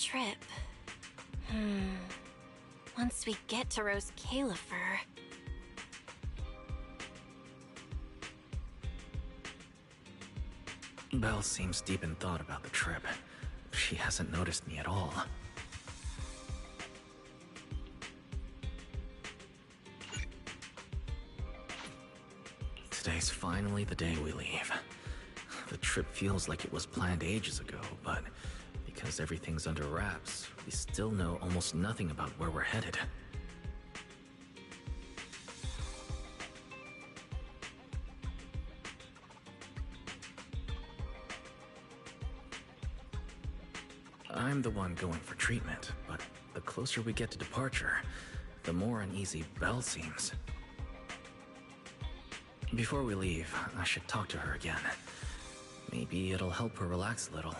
trip. Once we get to Rose Califer... Belle seems deep in thought about the trip. She hasn't noticed me at all. Today's finally the day we leave. The trip feels like it was planned ages ago, but because everything's under wraps, we still know almost nothing about where we're headed. I'm the one going for treatment, but the closer we get to departure, the more uneasy Belle seems. Before we leave, I should talk to her again. Maybe it'll help her relax a little.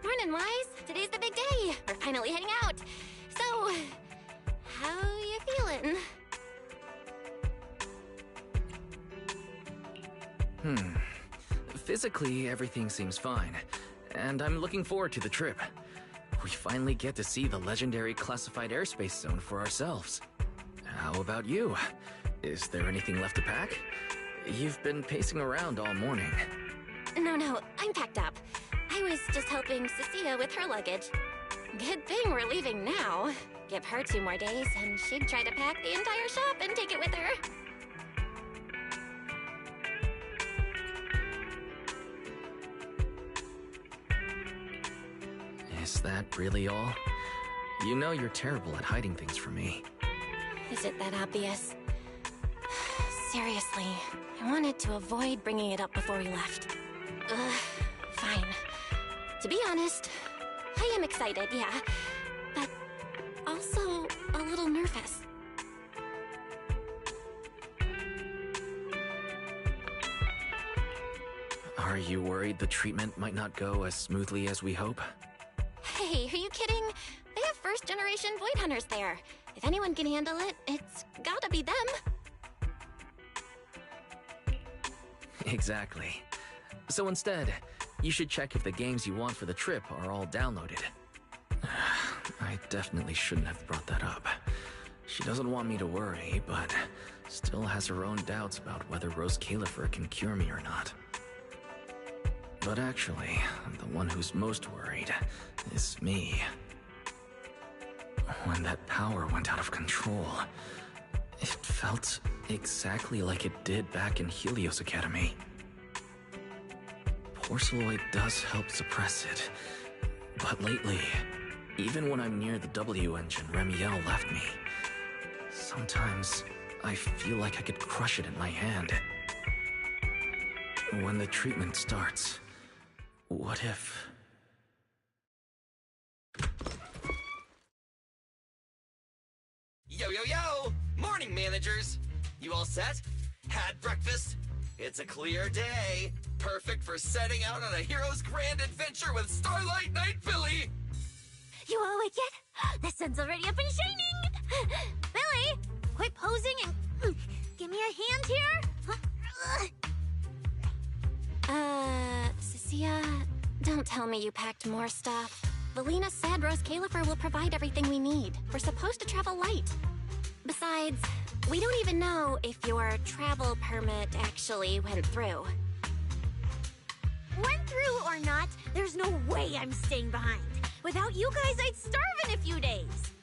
Morning, Wise! Today's the big day! We're finally heading out! So, how you feeling? Physically, everything seems fine, and I'm looking forward to the trip. We finally get to see the legendary classified airspace zone for ourselves. How about you? Is there anything left to pack? You've been pacing around all morning. No, I'm packed up. I was just helping Cecilia with her luggage. Good thing we're leaving now. Give her 2 more days, and she'd try to pack the entire shop and take it with her. Is that really all? You know you're terrible at hiding things from me. Is it that obvious? Seriously, I wanted to avoid bringing it up before we left. Fine. To be honest, I am excited, yeah, but also a little nervous. Are you worried the treatment might not go as smoothly as we hope? Hey, are you kidding? They have first-generation Void Hunters there. If anyone can handle it, it's gotta be them. Exactly. So instead, you should check if the games you want for the trip are all downloaded. I definitely shouldn't have brought that up. She doesn't want me to worry, but still has her own doubts about whether Rose Califer can cure me or not. But actually, the one who's most worried is me. When that power went out of control, it felt exactly like it did back in Helios Academy. Porceloid does help suppress it, but lately, even when I'm near the W engine Remiel left me, sometimes I feel like I could crush it in my hand. When the treatment starts, what if... Yo, yo, yo! Morning, managers! You all set? Had breakfast? It's a clear day. Perfect for setting out on a hero's grand adventure with Starlight Knight Billy! You all awake yet? The sun's already up and shining! Billy, quit posing and give me a hand here! Cecilia, don't tell me you packed more stuff. Valina said Rose Califer will provide everything we need. We're supposed to travel light. Besides, we don't even know if your travel permit actually went through. Went through or not, there's no way I'm staying behind. Without you guys, I'd starve in a few days.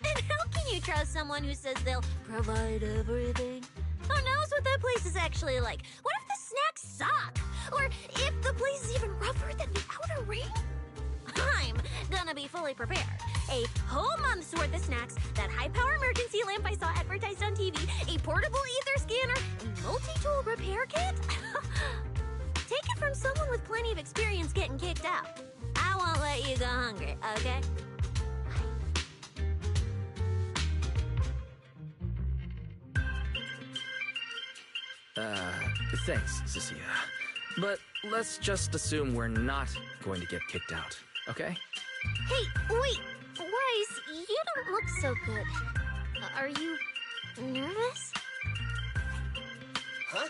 And how can you trust someone who says they'll provide everything? Who knows what that place is actually like? What if the snacks suck? Or if the place is even rougher than the outer ring? I'm gonna be fully prepared. A whole month's worth of snacks, that high-power emergency lamp I saw advertised on TV, a portable ether scanner, a multi-tool repair kit? Take it from someone with plenty of experience getting kicked out. I won't let you go hungry, okay? Thanks, Cecilia. But let's just assume we're not going to get kicked out, okay? Hey, wait! Wise, you don't don't look so good. Are you nervous? Huh?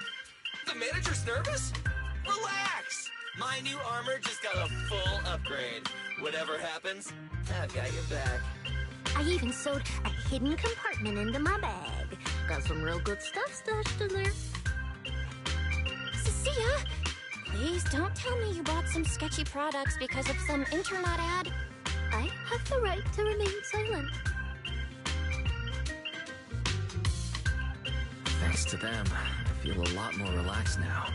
The manager's nervous? Relax! My new armor just got a full upgrade. Whatever happens, I've got your back. I even sewed a hidden compartment into my bag. Got some real good stuff stashed in there. Cecilia, please don't tell me you bought some sketchy products because of some internet ad. I have the right to remain silent. Thanks to them, I feel a lot more relaxed now.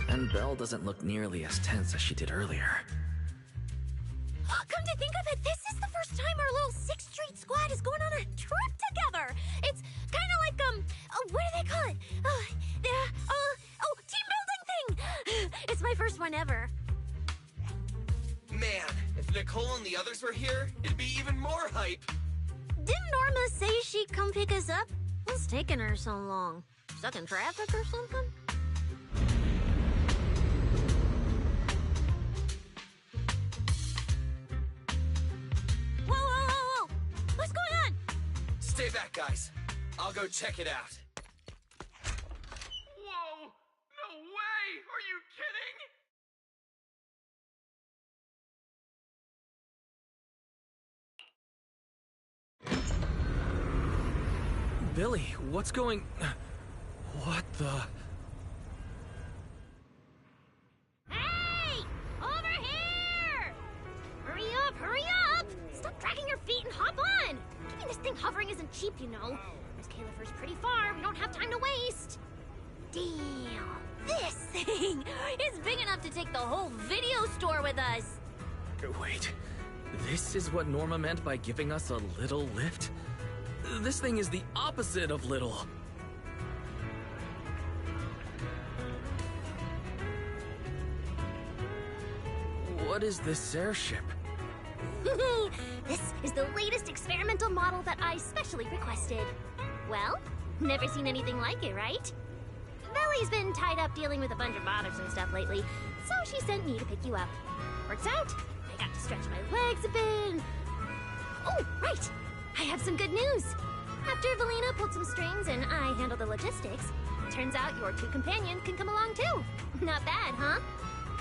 And Belle doesn't look nearly as tense as she did earlier. Come to think of it, this is the first time our little 6th Street squad is going on a trip together. It's kind of like, what do they call it? Team building thing. It's my first one ever. Man, if Nicole and the others were here, it'd be even more hype. Didn't Norma say she'd come pick us up? What's taking her so long? Stuck in traffic or something? Whoa! What's going on? Stay back, guys. I'll go check it out. Whoa! No way! Are you kidding? Billy, what's going... What the... Hey! Over here! Hurry up! Stop dragging your feet and hop on! Keeping this thing hovering isn't cheap, you know. This Califer's pretty far. We don't have time to waste. Damn! This thing is big enough to take the whole video store with us. Wait, this is what Norma meant by giving us a little lift? This thing is the opposite of little. What is this airship? This is the latest experimental model that I specially requested. Well, never seen anything like it, right? Bellie's been tied up dealing with a bunch of bothersome stuff lately, so she sent me to pick you up. Works out. I got to stretch my legs a bit. Oh, right! I have some good news. After Valina pulled some strings and I handled the logistics, turns out your 2 companions can come along too. Not bad, huh?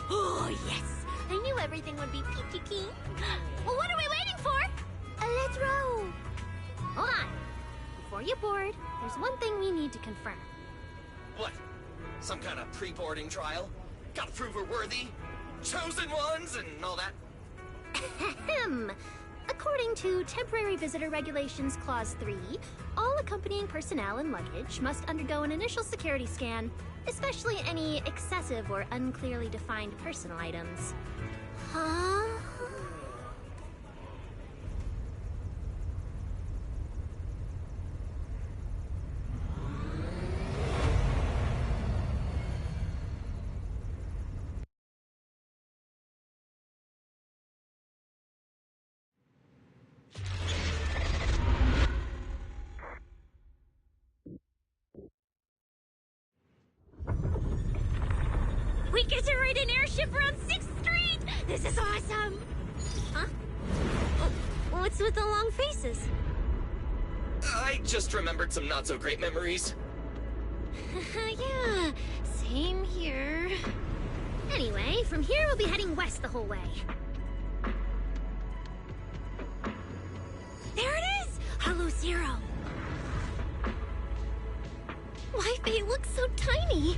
Oh, yes! I knew everything would be peachy keen. Well, what are we waiting for? Let's row. Hold on. Before you board, there's one thing we need to confirm. What? Some kind of pre-boarding trial? Gotta prove we're worthy? Chosen ones and all that? Ahem. According to Temporary Visitor Regulations Clause 3, all accompanying personnel and luggage must undergo an initial security scan, especially any excessive or unclearly defined personal items. Huh? We get to ride an airship around 6th Street! This is awesome! Huh? Oh, what's with the long faces? I just remembered some not-so-great memories. Yeah, same here. Anyway, from here we'll be heading west the whole way. There it is! Hollow Zero! Why, they look so tiny.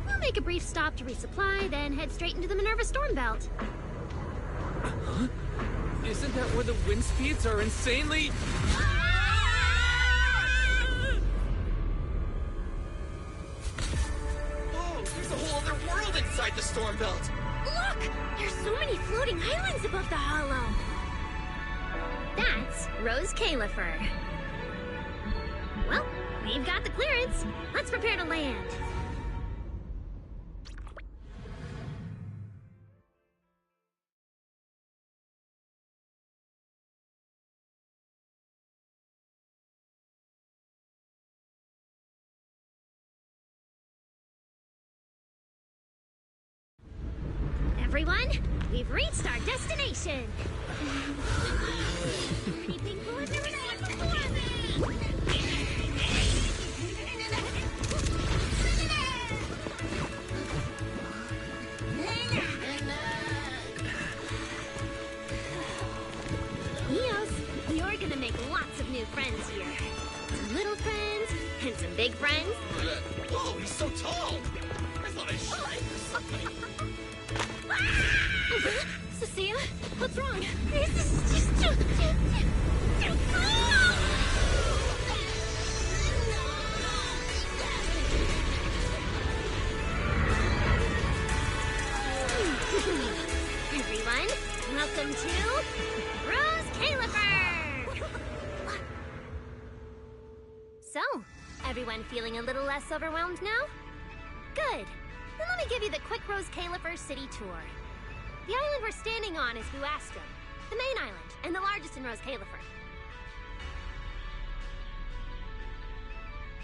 We'll make a brief stop to resupply, then head straight into the Minerva Storm Belt. Huh? Isn't that where the wind speeds are insanely... Whoa, there's a whole other world inside the storm belt. Look! There's so many floating islands above the hollow. That's Rose Califer. Well, we've got the clearance. Let's prepare to land. Everyone, we've reached our destination. Anything cool in big friends? Whoa, he's so tall! I thought I shrank or something. Cecilia, what's wrong? This is just too cool! Everyone, welcome to Rose Califer! So, everyone feeling a little less overwhelmed now? Good. Then let me give you the quick Rose Califer city tour. The island we're standing on is Buastrum, the main island, and the largest in Rose Califer.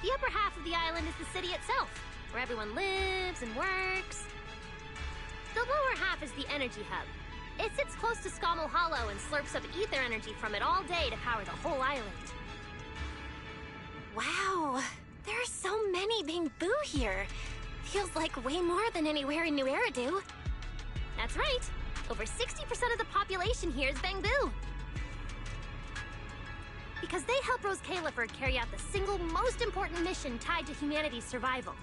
The upper half of the island is the city itself, where everyone lives and works. The lower half is the energy hub. It sits close to Scommel Hollow and slurps up ether energy from it all day to power the whole island. Wow, there are so many Bangboo here. Feels like way more than anywhere in New Eridu. That's right. Over 60% of the population here is Bangboo. Because they help Rose Califer carry out the single most important mission tied to humanity's survival.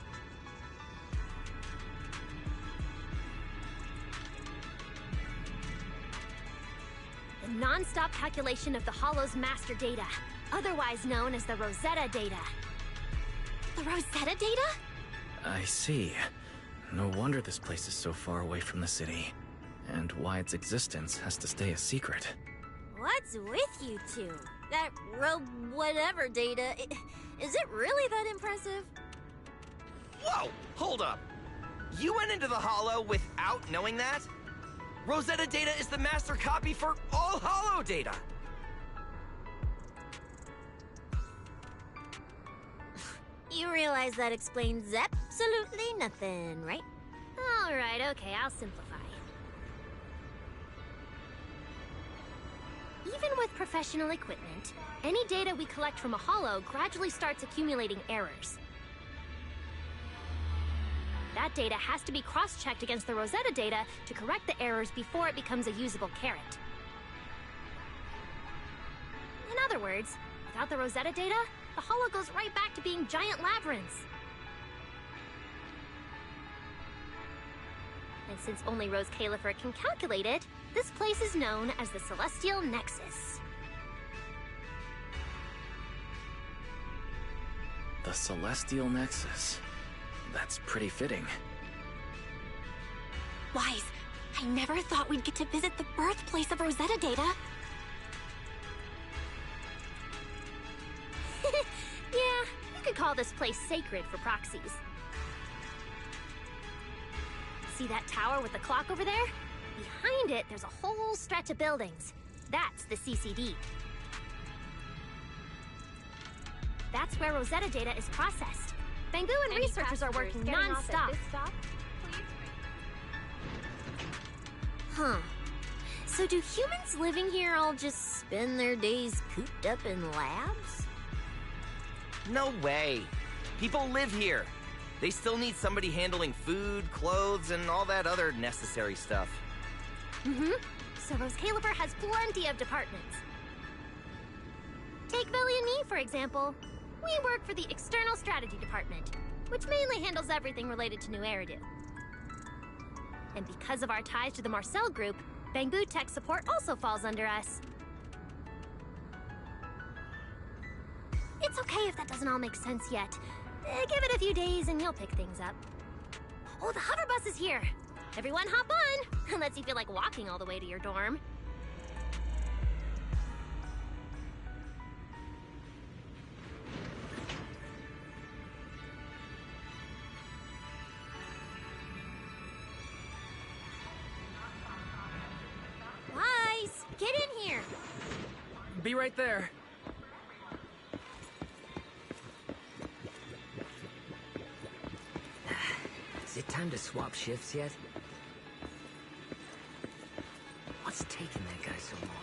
The non-stop calculation of the Hollow's master data, otherwise known as the Rosetta data. The Rosetta data? I see. No wonder this place is so far away from the city. And why its existence has to stay a secret. What's with you two? That whatever data, is it really that impressive? Whoa, hold up. You went into the Hollow without knowing that? Rosetta data is the master copy for all Hollow data. You realize that explains absolutely nothing, right? All right, okay, I'll simplify. Even with professional equipment, any data we collect from a Hollow gradually starts accumulating errors. That data has to be cross-checked against the Rosetta data to correct the errors before it becomes a usable carrot. In other words, without the Rosetta data, the Hollow goes right back to being giant labyrinths. And since only Rose Califer can calculate it, this place is known as the Celestial Nexus. The Celestial Nexus. That's pretty fitting. Wise, I never thought we'd get to visit the birthplace of Rosetta data. Yeah, you could call this place sacred for proxies. See that tower with the clock over there? Behind it, there's a whole stretch of buildings. That's the CCD. That's where Rosetta data is processed. Bangboo and researchers are working non-stop. Huh. So do humans living here all just spend their days cooped up in labs? No way. People live here. They still need somebody handling food, clothes, and all that other necessary stuff. Mm-hmm. So Rose Califer has plenty of departments. Take Billy and me, for example. We work for the External Strategy Department, which mainly handles everything related to New Eridu. And because of our ties to the Marcel Group, Bangboo Tech Support also falls under us. It's okay if that doesn't all make sense yet. Give it a few days and you'll pick things up. Oh, the hover bus is here! Everyone hop on! Unless you feel like walking all the way to your dorm. Wise! Get in here! Be right there. Is it time to swap shifts yet? What's taking that guy so long?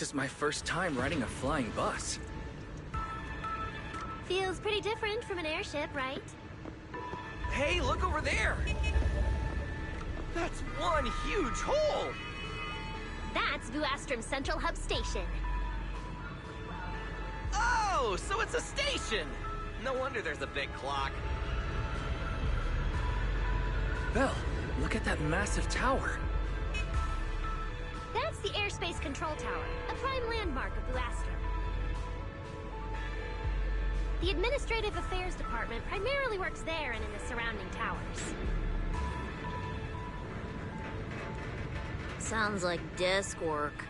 This is my first time riding a flying bus. Feels pretty different from an airship, right? Hey, look over there! That's one huge hole! That's Vuastrum's Central Hub Station. Oh, so it's a station! No wonder there's a big clock. Belle, look at that massive tower. That's the Airspace Control Tower, a prime landmark of Vuastrum. The Administrative Affairs Department primarily works there and in the surrounding towers. Sounds like desk work.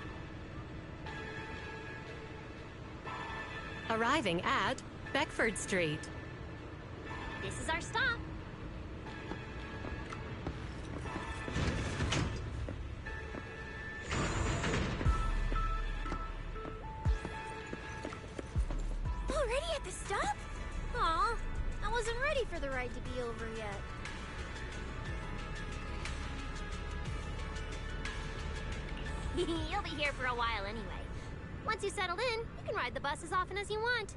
Arriving at Beckford Street. This is our stop. Already at the stop? Aw, I wasn't ready for the ride to be over yet. You'll be here for a while anyway. Once you settled in, you can ride the bus as often as you want.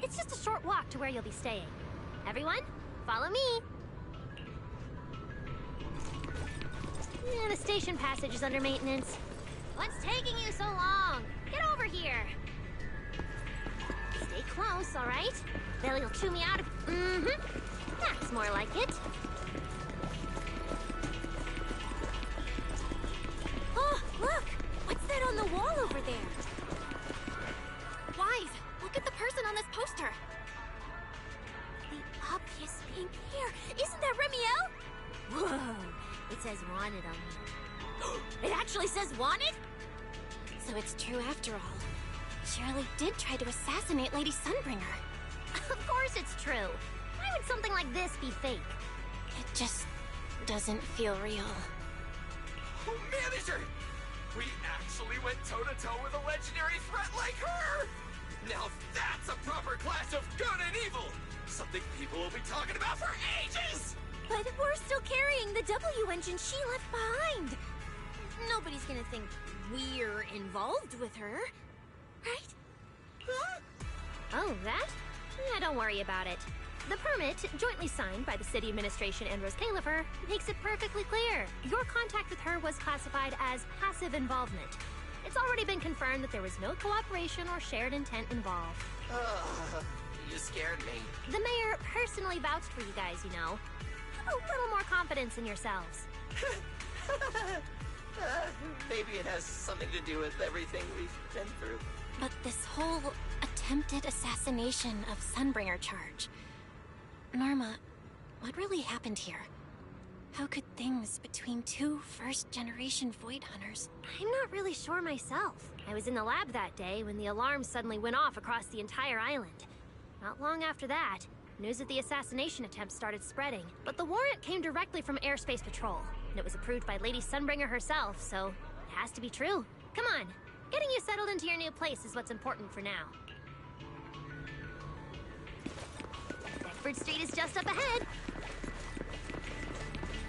It's just a short walk to where you'll be staying. Everyone, follow me. The station passage is under maintenance. What's taking you so long? Get over here. Stay close, all right? Billy'll chew me out of... That's more like it. Oh, look! What's that on the wall over there? Wise, look at the person on this poster. The obvious pink hair. Isn't that Remiel? Whoa! It says wanted on me. It actually says wanted? So it's true after all. Shirley did try to assassinate Lady Sunbringer. Of course it's true. Why would something like this be fake? It just doesn't feel real. Oh, manager! We actually went toe-to-toe with a legendary threat like her! Now that's a proper clash of good and evil! Something people will be talking about for ages! But we're still carrying the W engine she left behind. Nobody's gonna think we're involved with her, right? Huh? Oh, that? Yeah, don't worry about it. The permit, jointly signed by the city administration and Rose Califer, makes it perfectly clear. Your contact with her was classified as passive involvement. It's already been confirmed that there was no cooperation or shared intent involved. You scared me. The mayor personally vouched for you guys, you know. A little more confidence in yourselves. Maybe it has something to do with everything we've been through. But this whole attempted assassination of Sunbringer charge... Norma, what really happened here? How could things between two first-generation Void Hunters... I'm not really sure myself. I was in the lab that day when the alarm suddenly went off across the entire island. Not long after that, news of the assassination attempt started spreading, but the warrant came directly from Airspace Patrol, and it was approved by Lady Sunbringer herself, so it has to be true. Come on, getting you settled into your new place is what's important for now. Beckford Street is just up ahead.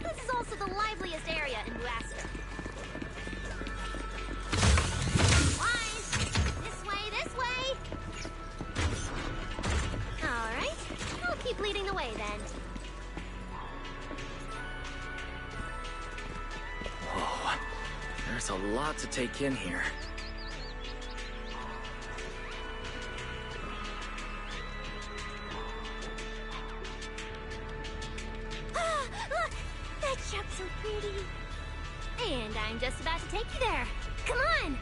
This is also the liveliest area in Vuastrum. Wise! This way, this way! All right, I'll keep leading the way then. Whoa, there's a lot to take in here. Ah, look! That shop's so pretty. And I'm just about to take you there. Come on!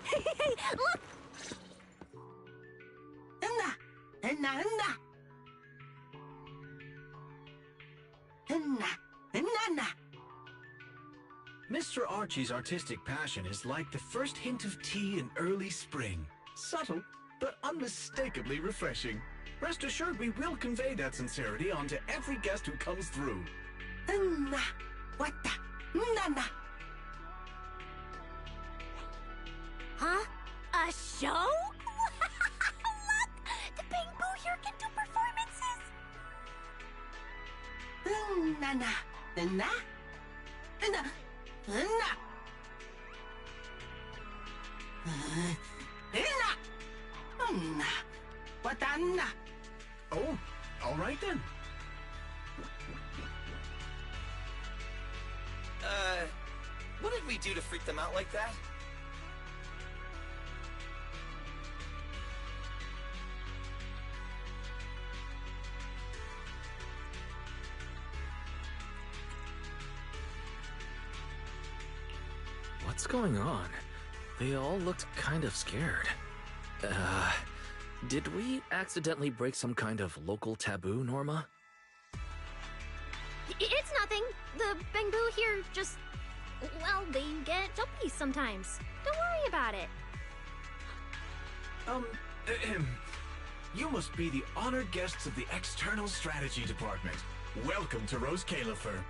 Hey, look! Mr. Archie's artistic passion is like the first hint of tea in early spring. Subtle, but unmistakably refreshing. Rest assured we will convey that sincerity onto every guest who comes through. Huh? A show? Look! The Bamboo here can do performances! Oh, all right then. What did we do to freak them out like that? What's going on? They all looked kind of scared. Did we accidentally break some kind of local taboo, Norma? It's nothing. The Bamboo here just... well, they get jumpy sometimes. Don't worry about it. You must be the honored guests of the External Strategy Department. Welcome to Rose Califer.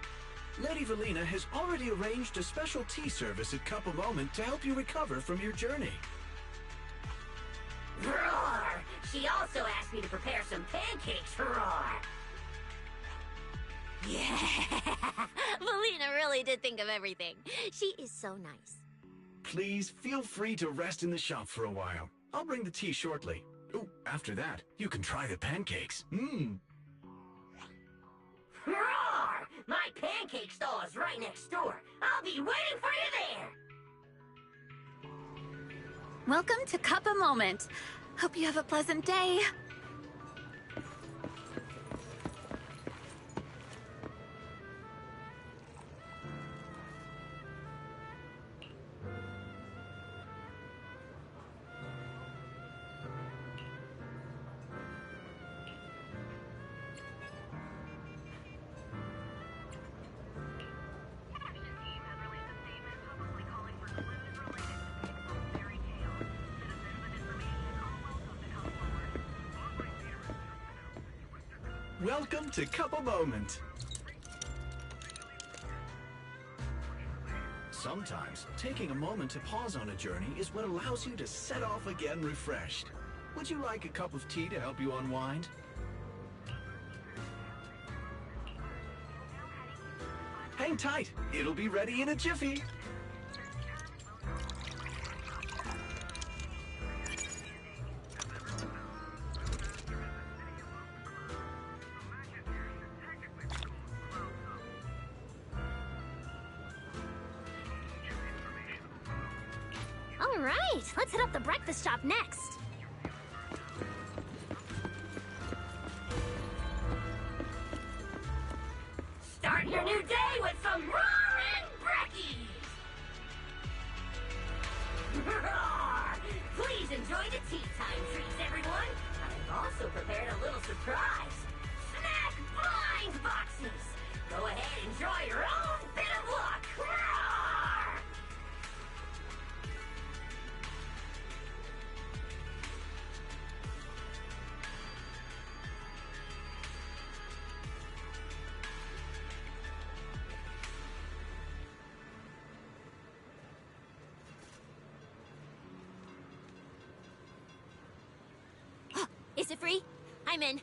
Lady Valina has already arranged a special tea service at Cup a Moment to help you recover from your journey. Roar! She also asked me to prepare some pancakes for Roar. Yeah! Valina really did think of everything. She is so nice. Please feel free to rest in the shop for a while. I'll bring the tea shortly. Oh, after that, you can try the pancakes. Roar! My pancake stall is right next door. I'll be waiting for you there. Welcome to Cup a Moment. Hope you have a pleasant day. Welcome to Cup a Moment. Sometimes, taking a moment to pause on a journey is what allows you to set off again refreshed. Would you like a cup of tea to help you unwind? Hang tight, it'll be ready in a jiffy. All right, let's hit up the breakfast shop next. Start your new day with some roaring brekkies! Roar! Please enjoy the tea time treats, everyone. I've also prepared a little surprise. Snack blind boxes! Go ahead, enjoy your own bit of luck! Roar! Is it free? I'm in.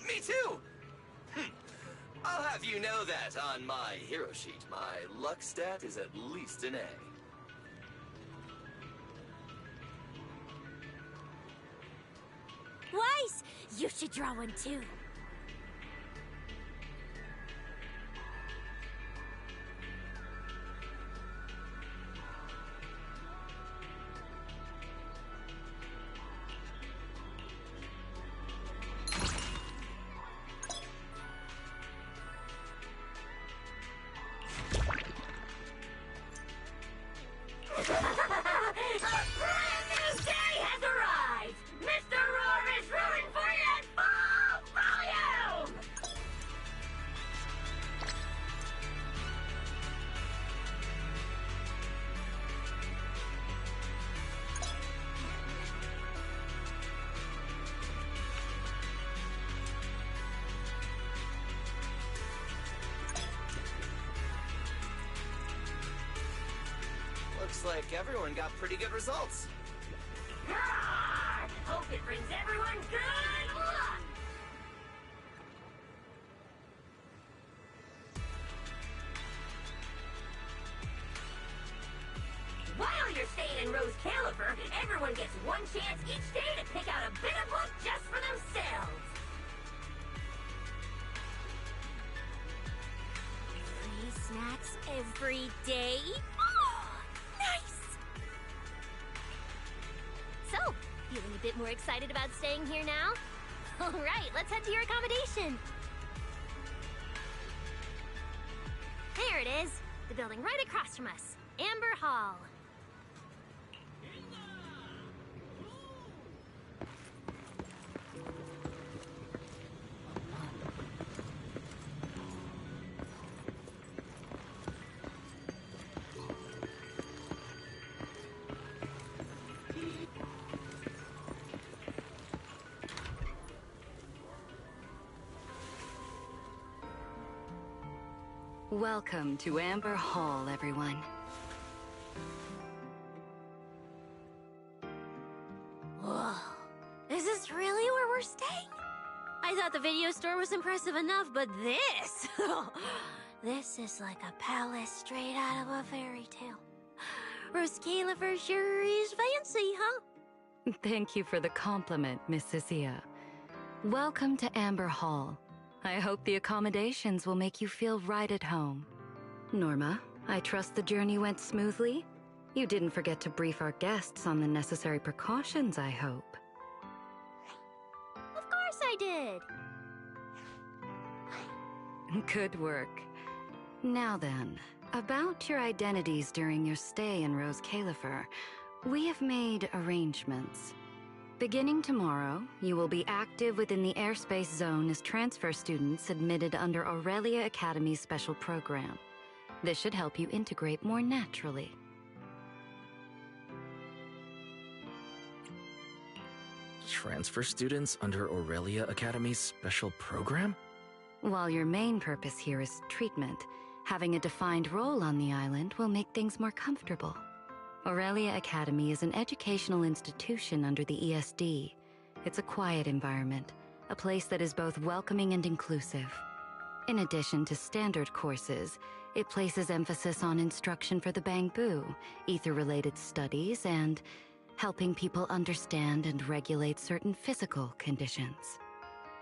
Me too! I'll have you know that on my hero sheet, my luck stat is at least an A. Weiss, you should draw one too. Looks like everyone got pretty good results. Hope it brings everyone good luck! While you're staying in Rose Califer, everyone gets one chance each day to pick out a bit of luck just for themselves. Free snacks every day? Oh, nice! So, feeling a bit more excited about staying here now? All right, let's head to your accommodation. There it is, the building right across from us, Amber Hall. Welcome to Amber Hall, everyone. Whoa, is this really where we're staying? I thought the video store was impressive enough, but this... this is like a palace straight out of a fairy tale. Rose Califer sure is fancy, huh? Thank you for the compliment, Miss Cecilia. Welcome to Amber Hall. I hope the accommodations will make you feel right at home. Norma, I trust the journey went smoothly? You didn't forget to brief our guests on the necessary precautions, I hope. Of course I did. Good work. Now then, about your identities during your stay in Rose Califer, we have made arrangements. Beginning tomorrow, you will be active within the airspace zone as transfer students admitted under Aurelia Academy's special program. This should help you integrate more naturally. Transfer students under Aurelia Academy's special program? While your main purpose here is treatment, having a defined role on the island will make things more comfortable. Aurelia Academy is an educational institution under the ESD. It's a quiet environment, a place that is both welcoming and inclusive. In addition to standard courses, it places emphasis on instruction for the Bangbu, ether-related studies, and helping people understand and regulate certain physical conditions.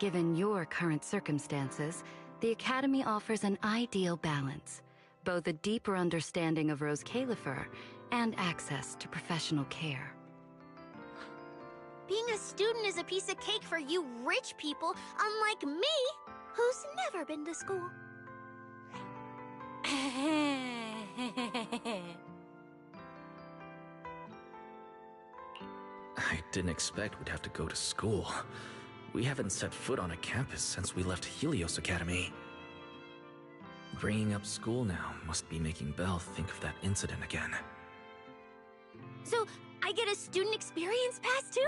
Given your current circumstances, the Academy offers an ideal balance, both a deeper understanding of Rose Califer and access to professional care. Being a student is a piece of cake for you rich people, unlike me, who's never been to school. I didn't expect we'd have to go to school. We haven't set foot on a campus since we left Helios Academy. Bringing up school now must be making Belle think of that incident again. So, I get a student experience pass too?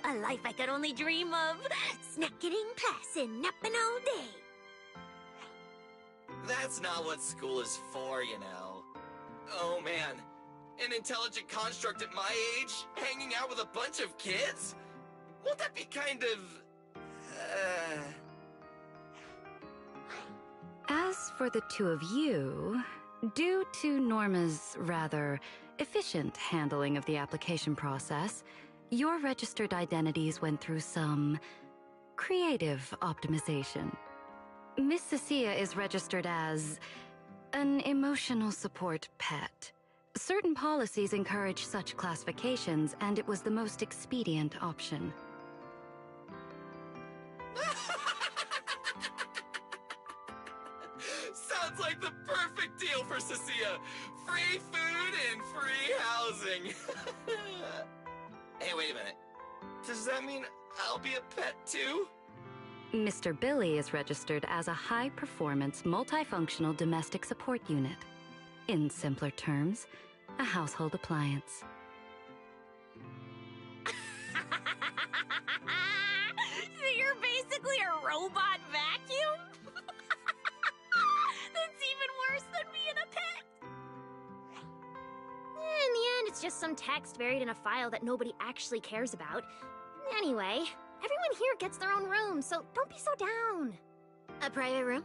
A life I could only dream of. Snacking in class and napping all day. That's not what school is for, you know. Oh man, an intelligent construct at my age, hanging out with a bunch of kids? Won't that be kind of... As for the two of you, due to Norma's rather efficient handling of the application process, your registered identities went through some creative optimization. Miss Cecilia is registered as an emotional support pet. Certain policies encourage such classifications, and it was the most expedient option. Sounds like the perfect deal for Cecilia. Free food and free housing. Hey, wait a minute. Does that mean I'll be a pet too? Mr. Billy is registered as a high-performance, multifunctional domestic support unit. In simpler terms, a household appliance. So you're basically a robot vacuum? That's even worse than being a pet. just some text buried in a file that nobody actually cares about. Anyway, everyone here gets their own room, so don't be so down. A private room?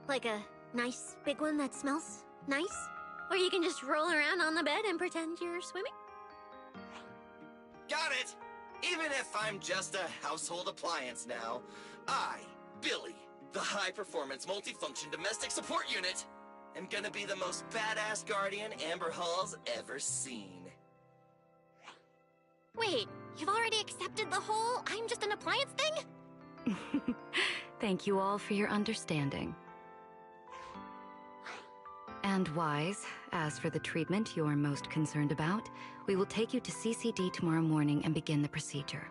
Like a nice big one that smells nice? Or you can just roll around on the bed and pretend you're swimming? Got it! Even if I'm just a household appliance now, I, Billy, the high-performance multifunction domestic support unit, am gonna be the most badass guardian Amber Hall's ever seen. Wait, you've already accepted the whole I'm just an appliance thing? Thank you all for your understanding. And Wise, as for the treatment you're most concerned about, we will take you to CCD tomorrow morning and begin the procedure.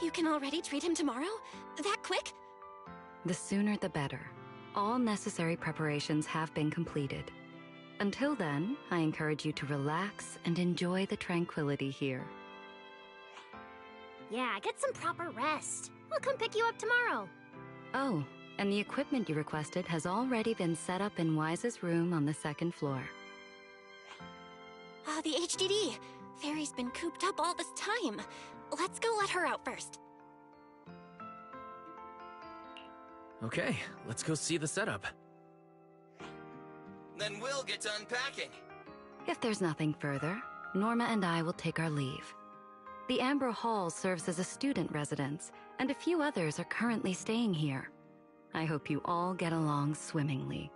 You can already treat him tomorrow? That quick? The sooner the better. All necessary preparations have been completed. Until then, I encourage you to relax and enjoy the tranquility here. Yeah, get some proper rest. I'll come pick you up tomorrow. Oh, and the equipment you requested has already been set up in Wise's room on the second floor. Ah, the HDD. Fairy's been cooped up all this time. Let's go let her out first. Okay, let's go see the setup. Then we'll get to unpacking. If there's nothing further, Norma and I will take our leave. The Amber Hall serves as a student residence, and a few others are currently staying here. I hope you all get along swimmingly.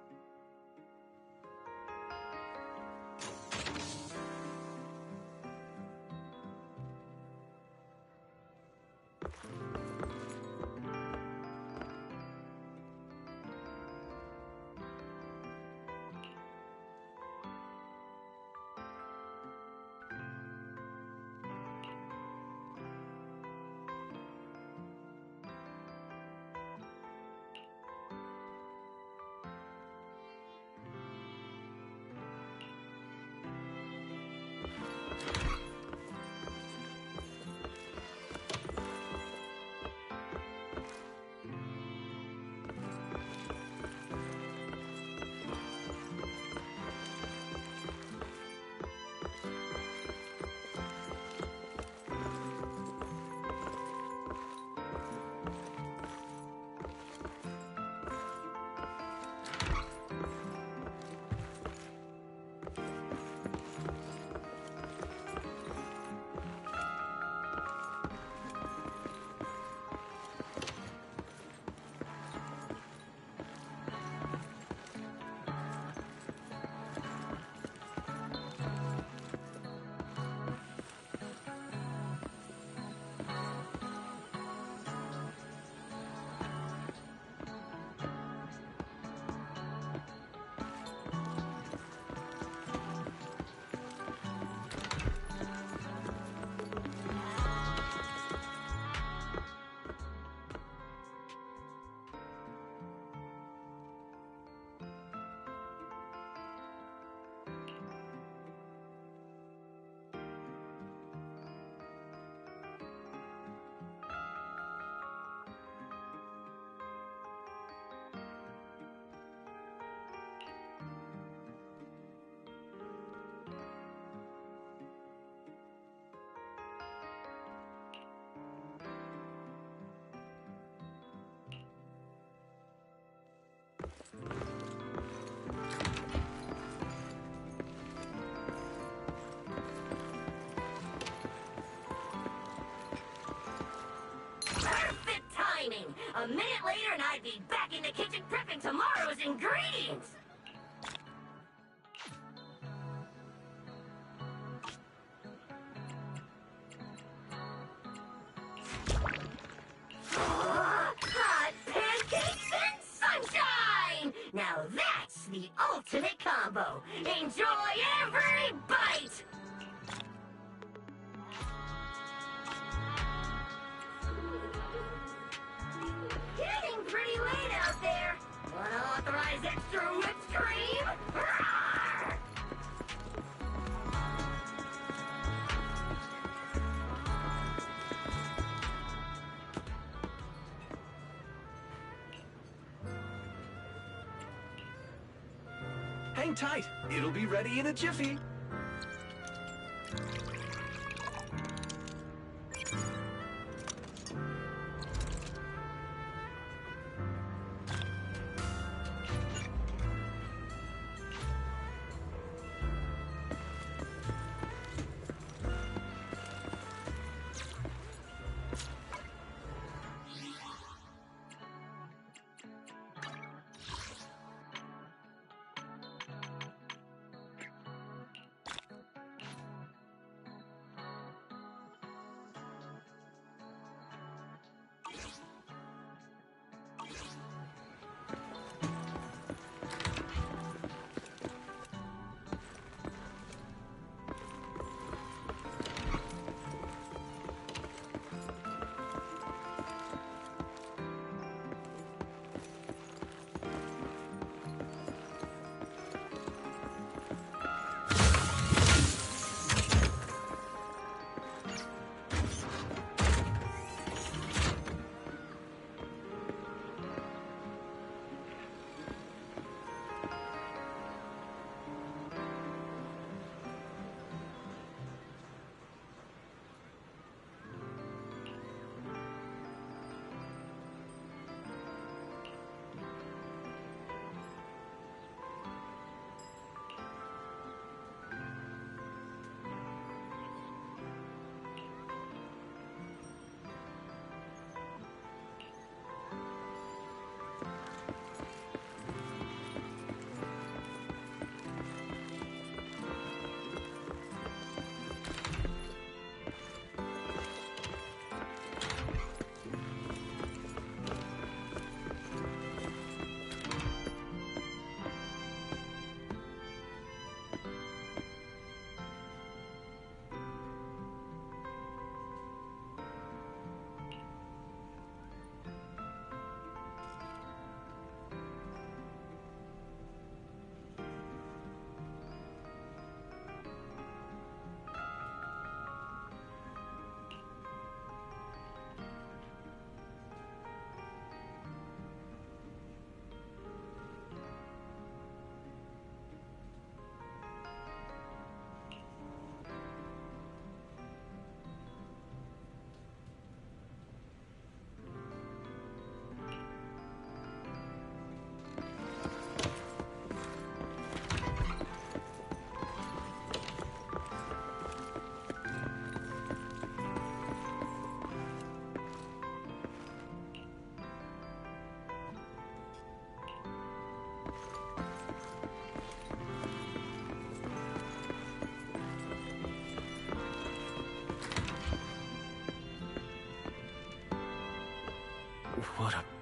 Perfect timing! A minute later and I'd be back in the kitchen prepping tomorrow's ingredients! Hot pancakes and sunshine! Now that's the ultimate combo! Enjoy every bite! Getting pretty late out there! Unauthorized extra whipped cream? Rawr! Hang tight. It'll be ready in a jiffy.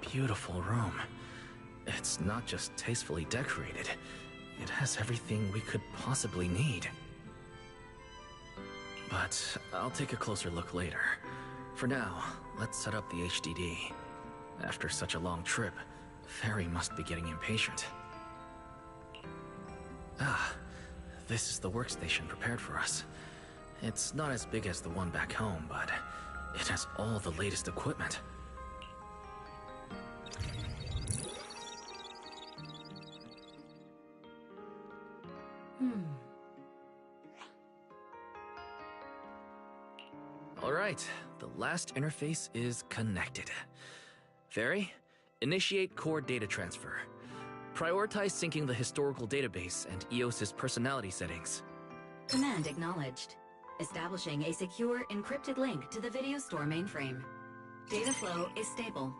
beautiful room. It's not just tastefully decorated, it has everything we could possibly need. But I'll take a closer look later. For now, let's set up the HDD. After such a long trip, Fairy must be getting impatient. Ah, this is the workstation prepared for us. It's not as big as the one back home, but it has all the latest equipment. Alright, the last interface is connected. Fairy, initiate core data transfer. Prioritize syncing the historical database and EOS's personality settings. Command acknowledged. Establishing a secure, encrypted link to the video store mainframe. Data flow is stable.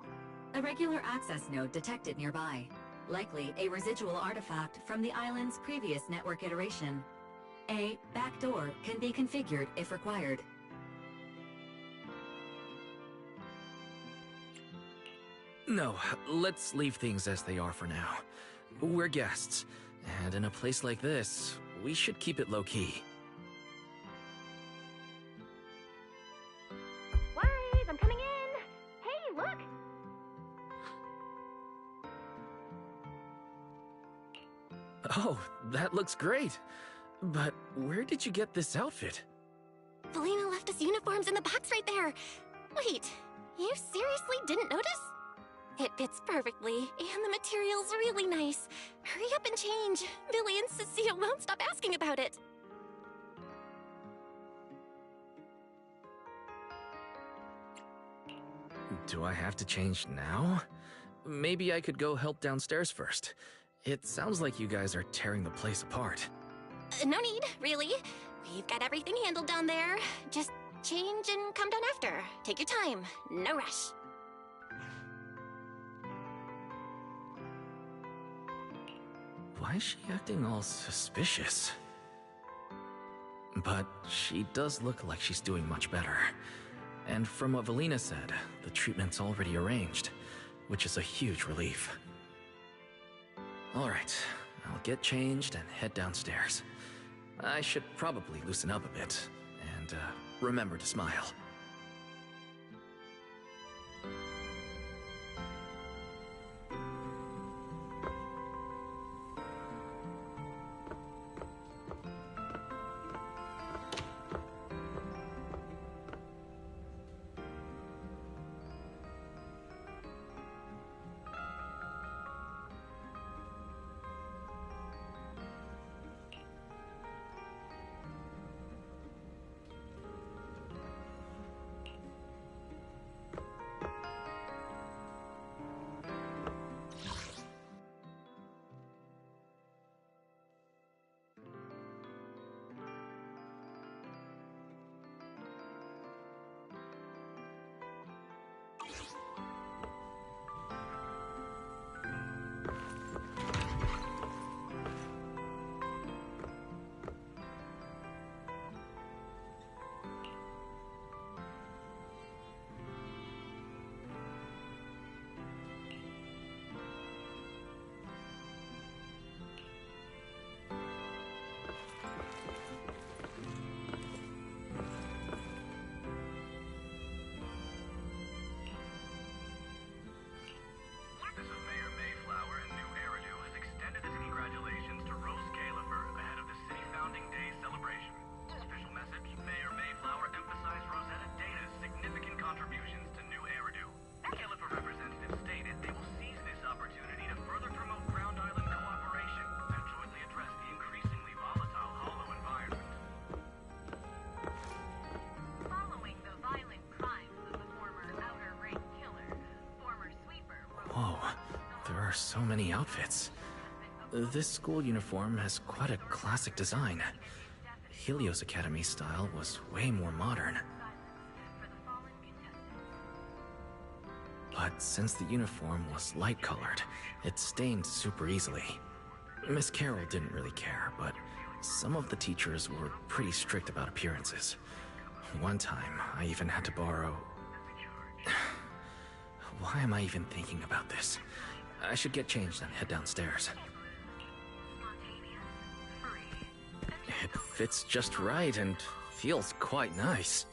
A regular access node detected nearby. Likely a residual artifact from the island's previous network iteration. A backdoor can be configured if required. No, let's leave things as they are for now. We're guests, and in a place like this, we should keep it low-key. Wise, I'm coming in! Hey, look! Oh, that looks great! But where did you get this outfit? Valina left us uniforms in the box right there! Wait, you seriously didn't notice? It fits perfectly, and the material's really nice. Hurry up and change. Billy and Cecile won't stop asking about it. Do I have to change now? Maybe I could go help downstairs first. It sounds like you guys are tearing the place apart. No need, really. We've got everything handled down there. Just change and come down after. Take your time. No rush. Why is she acting all suspicious? But she does look like she's doing much better. And from what Valina said, the treatment's already arranged, which is a huge relief. Alright, I'll get changed and head downstairs. I should probably loosen up a bit, and remember to smile. So many outfits. This school uniform has quite a classic design. Helios Academy style was way more modern. But since the uniform was light-colored, it stained super easily. Miss Carroll didn't really care, but some of the teachers were pretty strict about appearances. One time, I even had to borrow... Why am I even thinking about this? I should get changed and head downstairs. It fits just right and feels quite nice.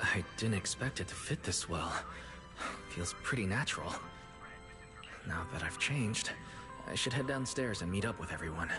I didn't expect it to fit this well. Feels pretty natural. Now that I've changed, I should head downstairs and meet up with everyone.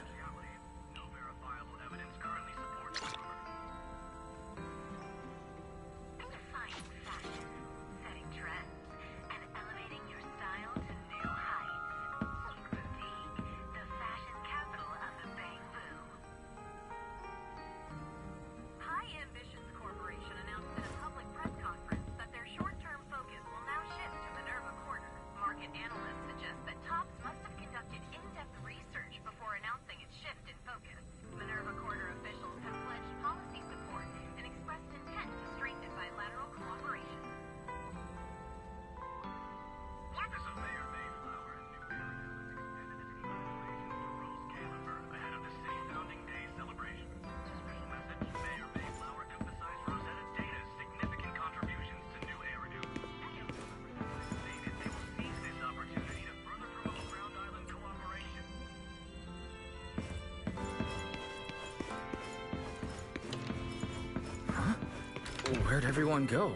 Where'd everyone go?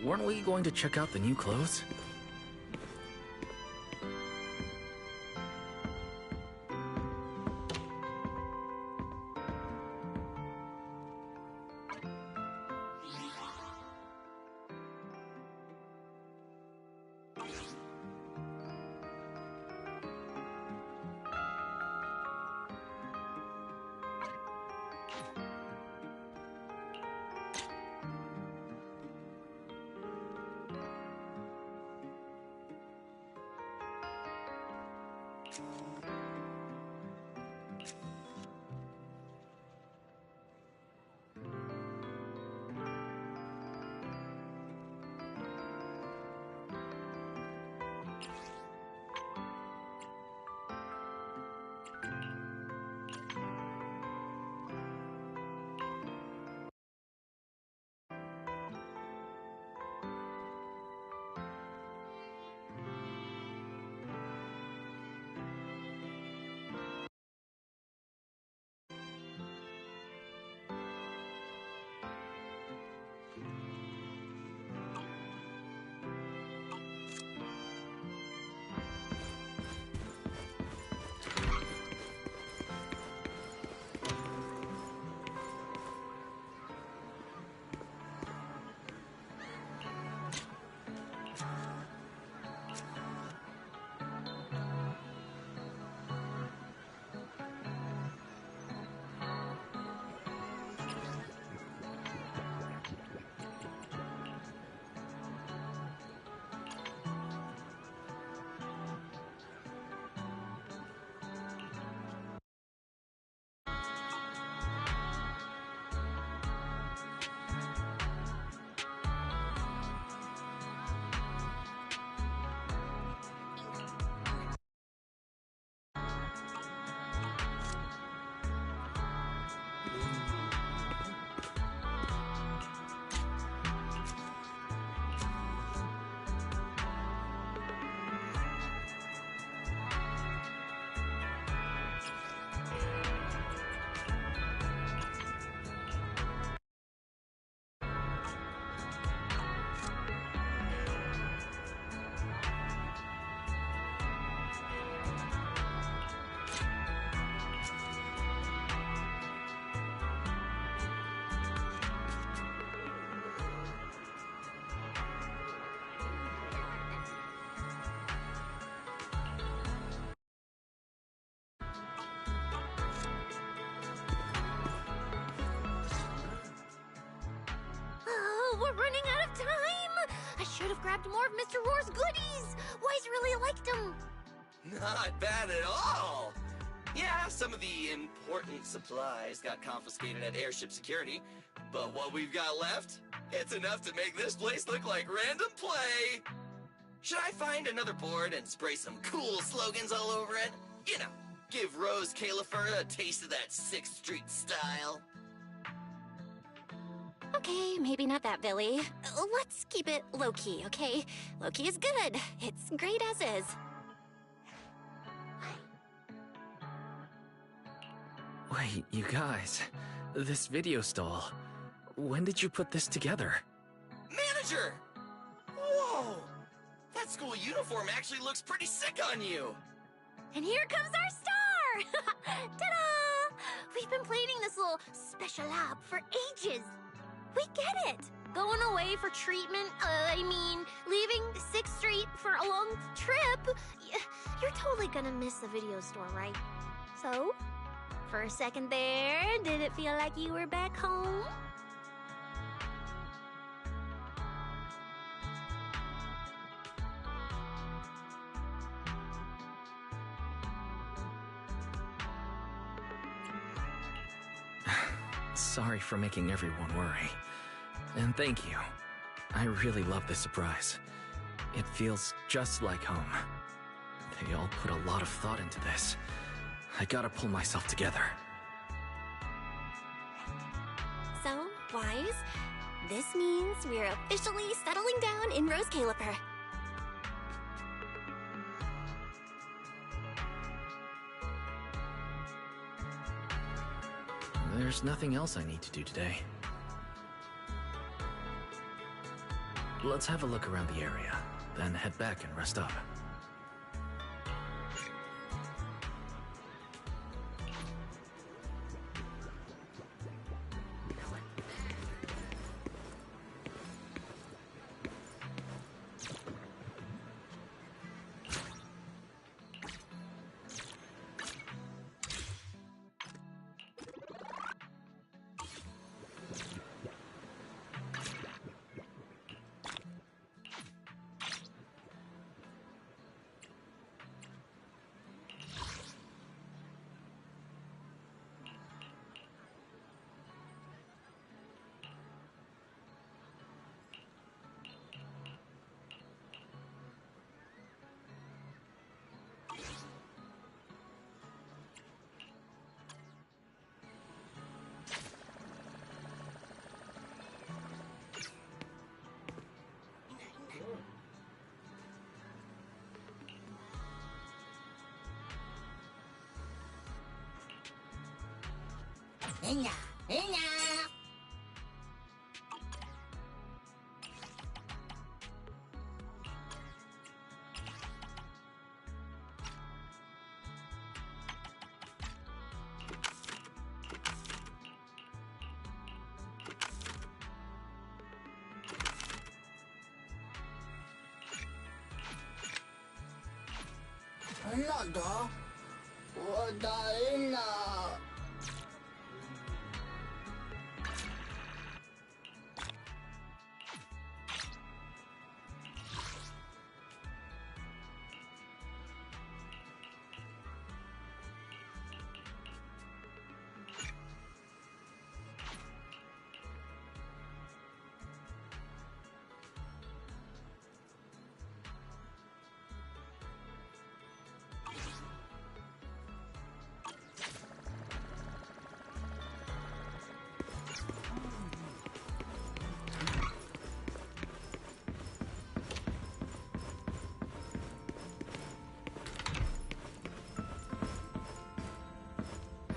Weren't we going to check out the new clothes? We're running out of time! I should have grabbed more of Mr. Roar's goodies! Wise really liked them! Not bad at all! Yeah, some of the important supplies got confiscated at airship security, but what we've got left, it's enough to make this place look like random play! Should I find another board and spray some cool slogans all over it? You know, give Rose Califer a taste of that 6th Street style. Okay, maybe not that, Billy. Let's keep it low-key, okay? Low-key is good. It's great as is. Wait, you guys. This video stall. When did you put this together? Manager! Whoa! That school uniform actually looks pretty sick on you! And here comes our star! Ta-da! We've been planning this little special op for ages. We get it. Going away for treatment, leaving 6th Street for a long trip. You're totally gonna miss the video store, right? So, for a second there, did it feel like you were back home? Sorry for making everyone worry. And thank you. I really love this surprise. It feels just like home. They all put a lot of thought into this. I gotta pull myself together. So, Wise, this means we're officially settling down in Rose Caliper. There's nothing else I need to do today. Let's have a look around the area, then head back and rest up. Enya, enya. Nada. Wadaina.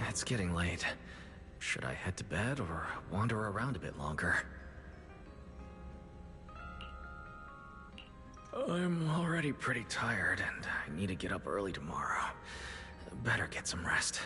It's getting late. Should I head to bed or wander around a bit longer? I'm already pretty tired and I need to get up early tomorrow. Better get some rest.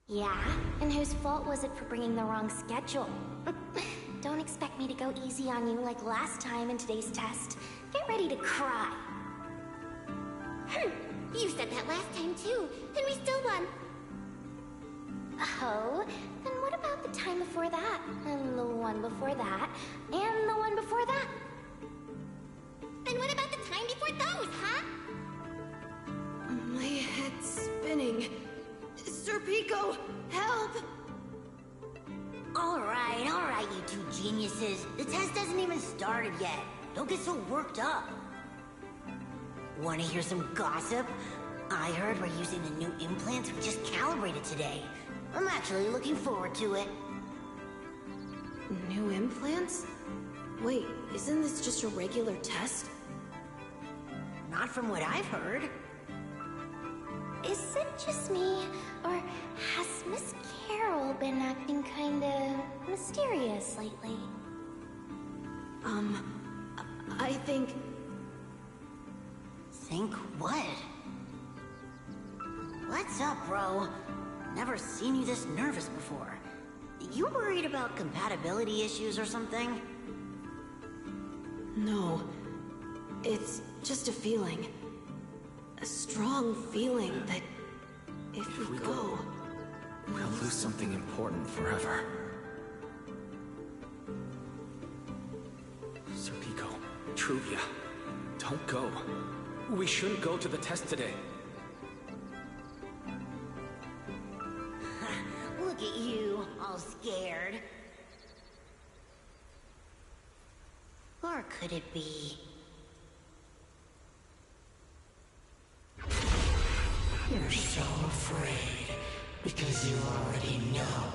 Yeah? And whose fault was it for bringing the wrong schedule? Don't expect me to go easy on you like last time in today's test. Get ready to cry. You said that last time too, and we still won. Oh, then what about the time before that? And the one before that? And the one before that? Then what about the time before those, huh? My head's spinning. Sir Pico, help! Alright, you two geniuses. The test hasn't even started yet. Don't get so worked up. Wanna hear some gossip? I heard we're using the new implants we just calibrated today. I'm actually looking forward to it. New implants? Wait, isn't this just a regular test? Not from what I've heard. Is it just me, or has Miss Carol been acting kinda mysterious lately? I think... Think what? What's up, bro? Never seen you this nervous before. You worried about compatibility issues or something? No. It's just a feeling. A strong feeling that if we go... We'll lose something important forever. Sir Pico, Truvia, don't go. We shouldn't go to the test today. Look at you, all scared. Or could it be... You're so afraid because you already know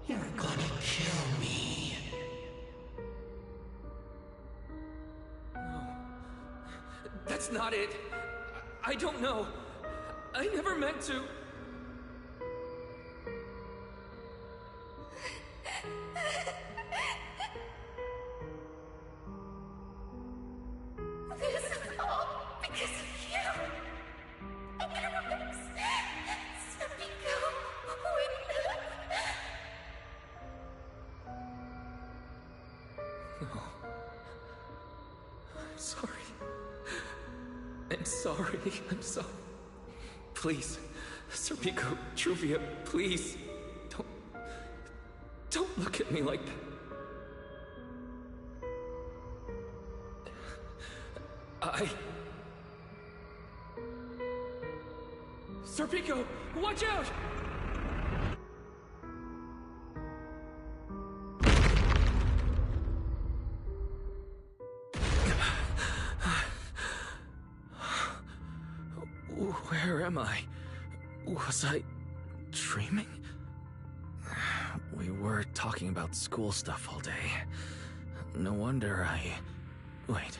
you're gonna kill me. No. That's not it. I don't know. I never meant to. This is all because of you. Sir Pico wouldn't have... No. I'm sorry. I'm sorry. I'm sorry. Please, Sir Pico, Truvia, please. Don't look at me like that. Sir Pico, watch out! Where am I? Was I dreaming? We were talking about school stuff all day. No wonder Wait,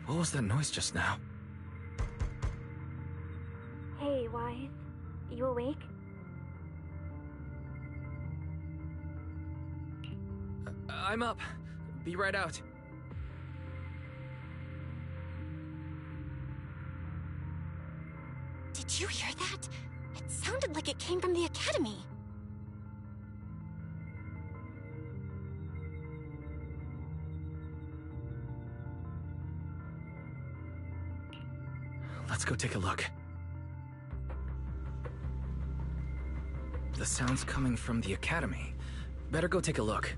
what was that noise just now? Hey, Wyatt. You awake? I'm up. Be right out. Did you hear that? It sounded like it came from the academy. Let's go take a look. The sound's coming from the academy. Better go take a look.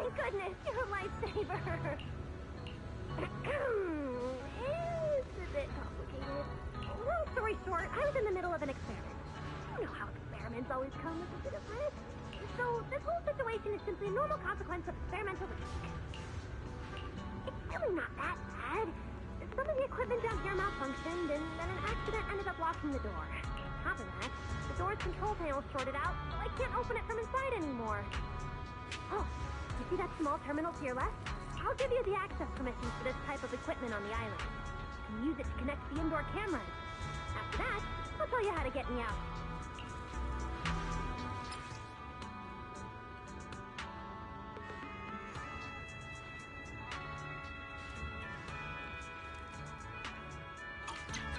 Thank goodness, you're a lifesaver. It's a bit complicated. Long story short, I was in the middle of an experiment. You know how experiments always come with a bit of risk. So this whole situation is simply a normal consequence of experimental risk. It's really not that bad. Some of the equipment down here malfunctioned, and then an accident ended up locking the door. On top of that, the door's control panel shorted out, so I can't open it from inside anymore. Oh, you see that small terminal to your left? I'll give you the access permissions for this type of equipment on the island. You can use it to connect to the indoor cameras. After that, I'll tell you how to get me out.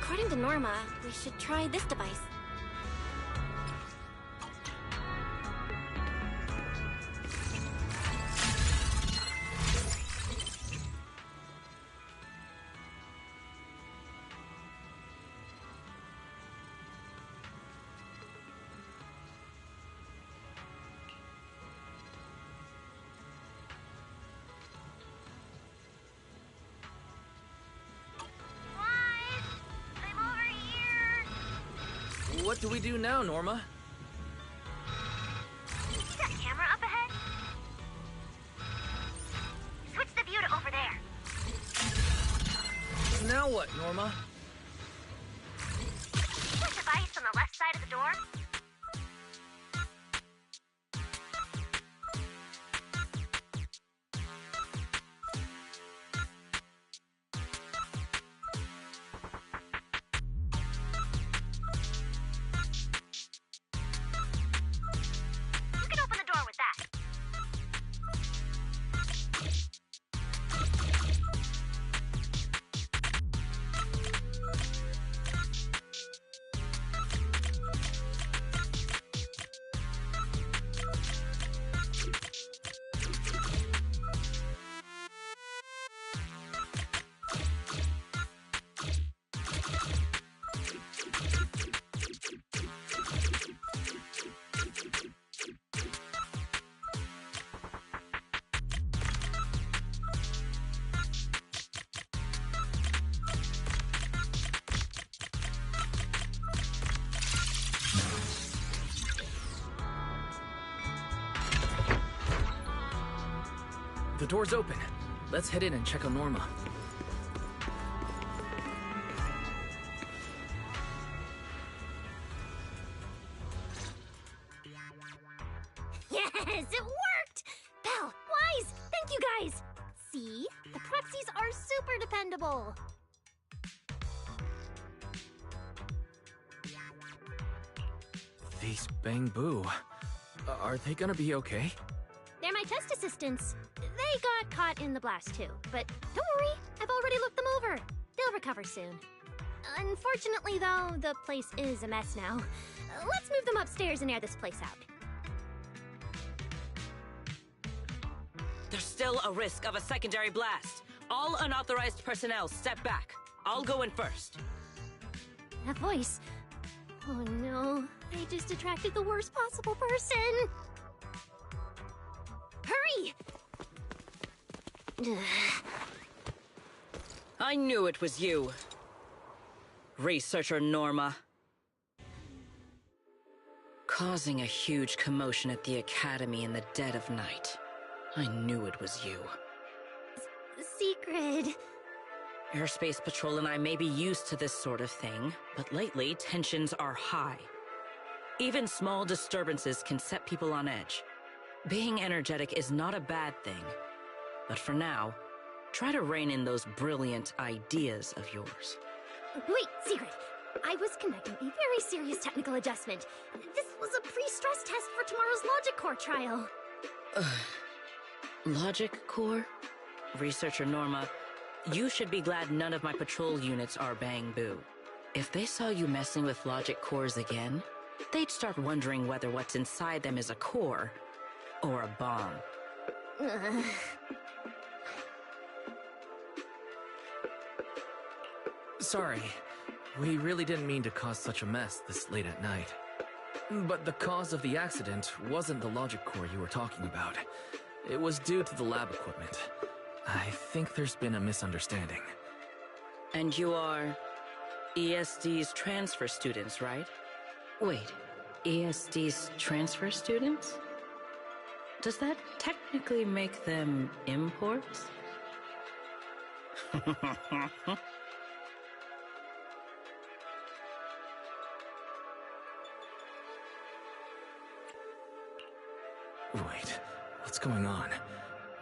According to Norma, we should try this device. What do we do now, Norma? See that camera up ahead? Switch the view to over there. Now what, Norma? See that device on the left side of the door? The door's open. Let's head in and check on Norma. Yes, it worked! Belle, Wise, thank you guys! See? The proxies are super dependable. These Bang Boo. Are they gonna be okay? They're my test assistants. They got caught in the blast too, but don't worry, I've already looked them over. They'll recover soon. Unfortunately though, the place is a mess now. Let's move them upstairs and air this place out. There's still a risk of a secondary blast. All unauthorized personnel step back. I'll go in first. That voice. Oh no, I just attracted the worst possible person. Hurry! I knew it was you. Researcher Norma. Causing a huge commotion at the Academy in the dead of night. I knew it was you. Secret. Airspace Patrol and I may be used to this sort of thing, but lately tensions are high. Even small disturbances can set people on edge. Being energetic is not a bad thing, but for now, try to rein in those brilliant ideas of yours. Wait, Secret. I was conducting a very serious technical adjustment. This was a pre-stress test for tomorrow's Logic Core trial. Logic Core? Researcher Norma, you should be glad none of my patrol units are Bang Boo. If they saw you messing with Logic Cores again, they'd start wondering whether what's inside them is a core or a bomb. Sorry. We really didn't mean to cause such a mess this late at night. But the cause of the accident wasn't the logic core you were talking about. It was due to the lab equipment. I think there's been a misunderstanding. And you are ESD's transfer students, right? Wait, ESD's transfer students? Does that technically make them imports? Wait, what's going on?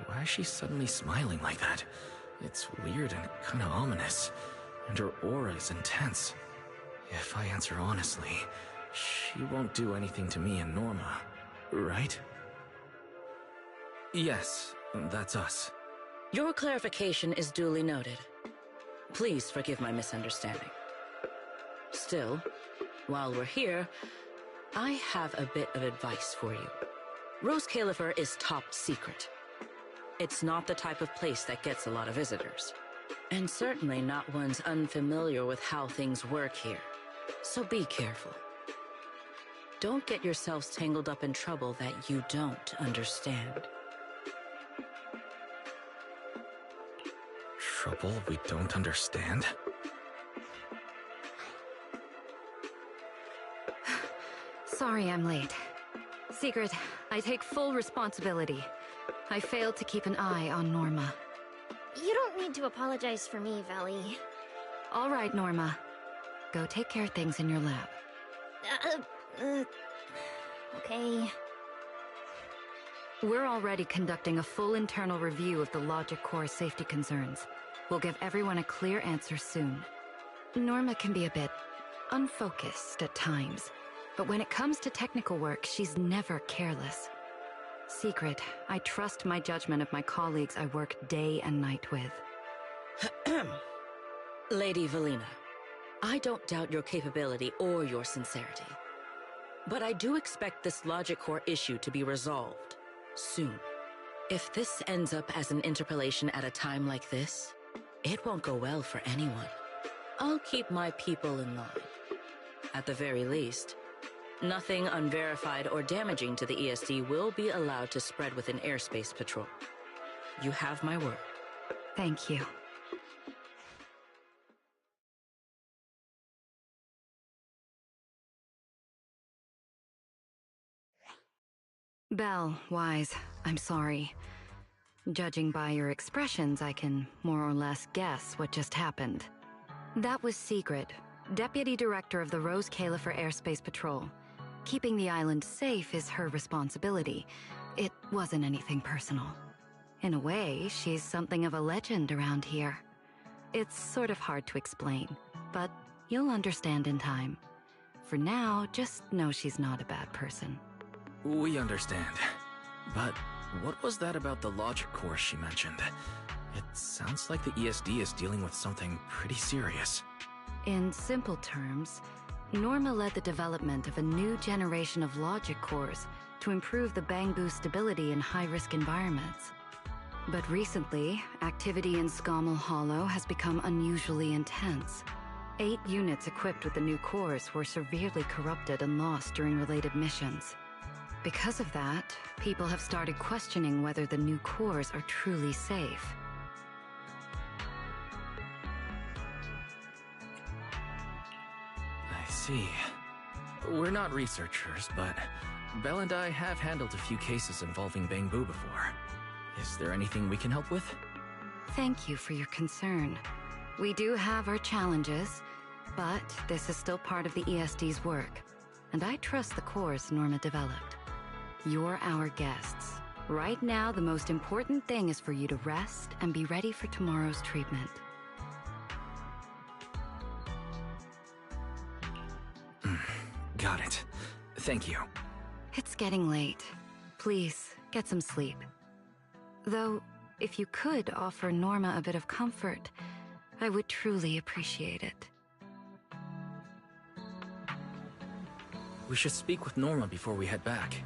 Why is she suddenly smiling like that? It's weird and kinda ominous, and her aura is intense. If I answer honestly, she won't do anything to me and Norma, right? Yes, that's us. Your clarification is duly noted. Please forgive my misunderstanding. Still, while we're here, I have a bit of advice for you. Rose Califer is top secret. It's not the type of place that gets a lot of visitors. And certainly not ones unfamiliar with how things work here. So be careful. Don't get yourselves tangled up in trouble that you don't understand. Trouble we don't understand? Sorry I'm late. Secret, I take full responsibility. I failed to keep an eye on Norma. You don't need to apologize for me, Valley. All right, Norma. Go take care of things in your lab. Okay. We're already conducting a full internal review of the logic core safety concerns. We'll give everyone a clear answer soon. Norma can be a bit unfocused at times, but when it comes to technical work, she's never careless. Secret, I trust my judgment of my colleagues I work day and night with. Lady Valina, I don't doubt your capability or your sincerity. But I do expect this logic core issue to be resolved soon. If this ends up as an interpolation at a time like this, it won't go well for anyone. I'll keep my people in line. At the very least, nothing unverified or damaging to the ESD will be allowed to spread within airspace patrol. You have my word. Thank you. Belle, Wise, I'm sorry. Judging by your expressions, I can more or less guess what just happened. That was Secret, Deputy Director of the Rose Califer Airspace Patrol. Keeping the island safe is her responsibility. It wasn't anything personal. In a way, she's something of a legend around here. It's sort of hard to explain, but you'll understand in time. For now, just know she's not a bad person. We understand. But what was that about the logic course she mentioned? It sounds like the ESD is dealing with something pretty serious. In simple terms, Norma led the development of a new generation of logic cores to improve the Bangbu stability in high-risk environments. But recently, activity in Scommel Hollow has become unusually intense. 8 units equipped with the new cores were severely corrupted and lost during related missions. Because of that, people have started questioning whether the new cores are truly safe. I see. We're not researchers, but Belle and I have handled a few cases involving Bangbu before. Is there anything we can help with? Thank you for your concern. We do have our challenges, but this is still part of the ESD's work, and I trust the cores Norma developed. You're our guests. Right now, the most important thing is for you to rest and be ready for tomorrow's treatment. Got it. Thank you. It's getting late. Please, get some sleep. Though, if you could offer Norma a bit of comfort, I would truly appreciate it. We should speak with Norma before we head back.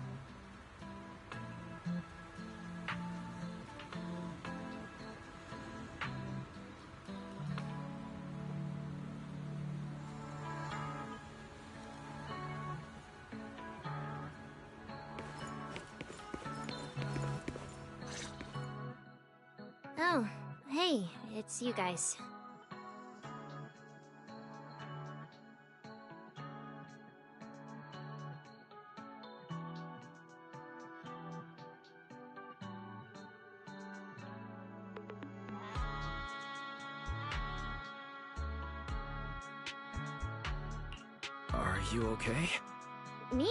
Oh, hey, it's you guys. Are you okay? Me?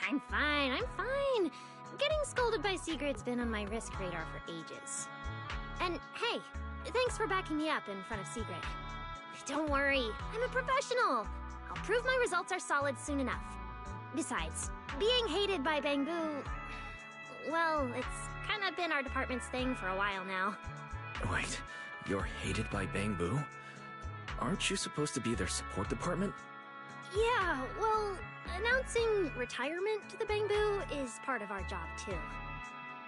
I'm fine, I'm fine. Getting scolded by Sigurd's been on my risk radar for ages. And hey, thanks for backing me up in front of Sigrid. Don't worry, I'm a professional. I'll prove my results are solid soon enough. Besides, being hated by Bangbu... well, it's kind of been our department's thing for a while now. Wait, you're hated by Bangbu? Aren't you supposed to be their support department? Yeah, well, announcing retirement to the Bangbu is part of our job too.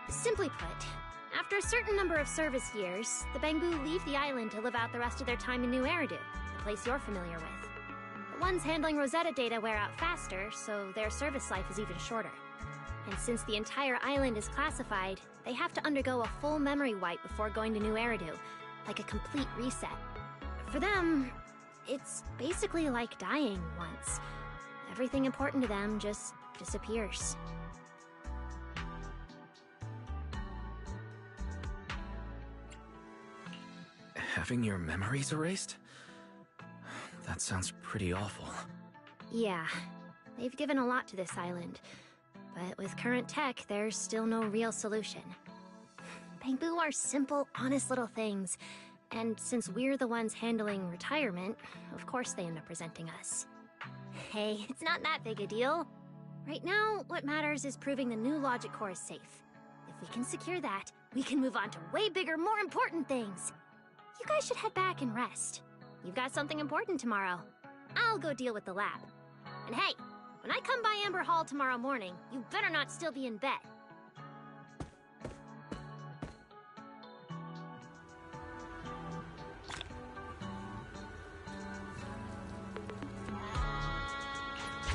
Simply put, after a certain number of service years, the Bangbu leave the island to live out the rest of their time in New Eridu, the place you're familiar with. The ones handling Rosetta data wear out faster, so their service life is even shorter. And since the entire island is classified, they have to undergo a full memory wipe before going to New Eridu, like a complete reset. For them, it's basically like dying once. Everything important to them just disappears. Having your memories erased? That sounds pretty awful. Yeah, they've given a lot to this island. But with current tech, there's still no real solution. Bangbu are simple, honest little things. And since we're the ones handling retirement, of course they end up presenting us. Hey, it's not that big a deal. Right now, what matters is proving the new logic core is safe. If we can secure that, we can move on to way bigger, more important things. You guys should head back and rest. You've got something important tomorrow. I'll go deal with the lab. And hey, when I come by Amber Hall tomorrow morning, you better not still be in bed.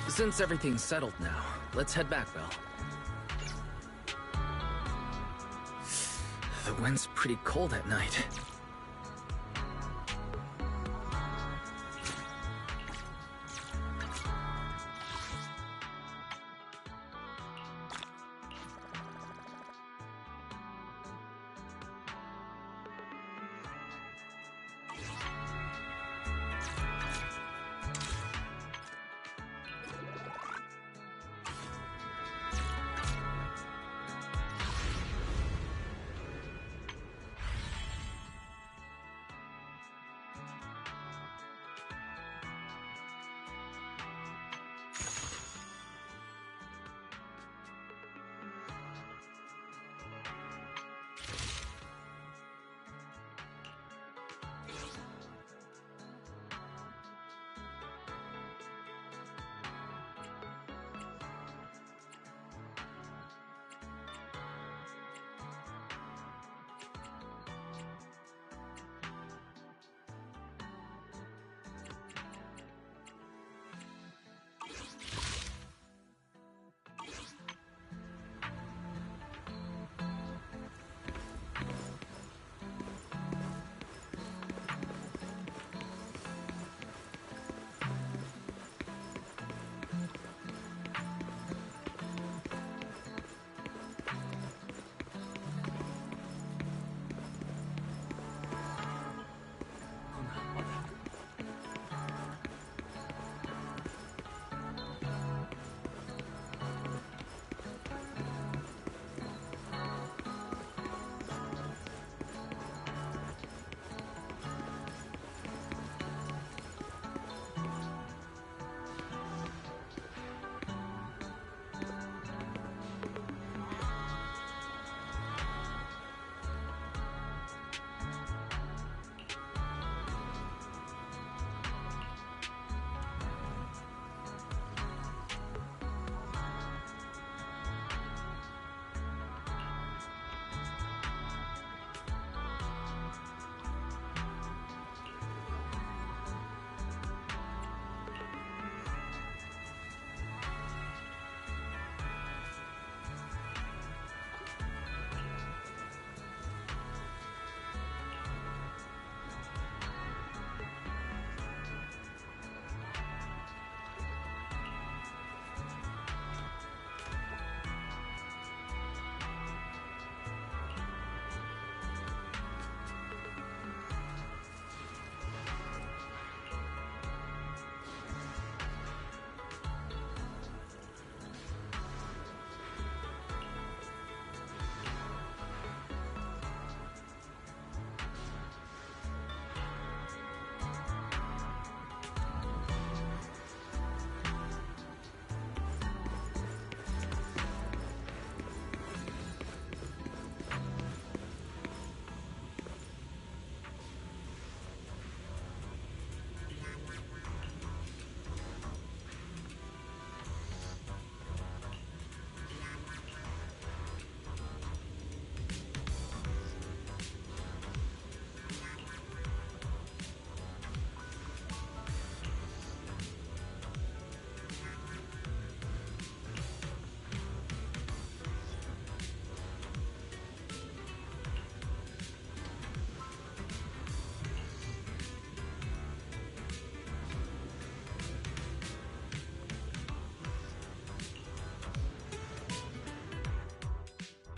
Since everything's settled now, let's head back, Belle. The wind's pretty cold at night.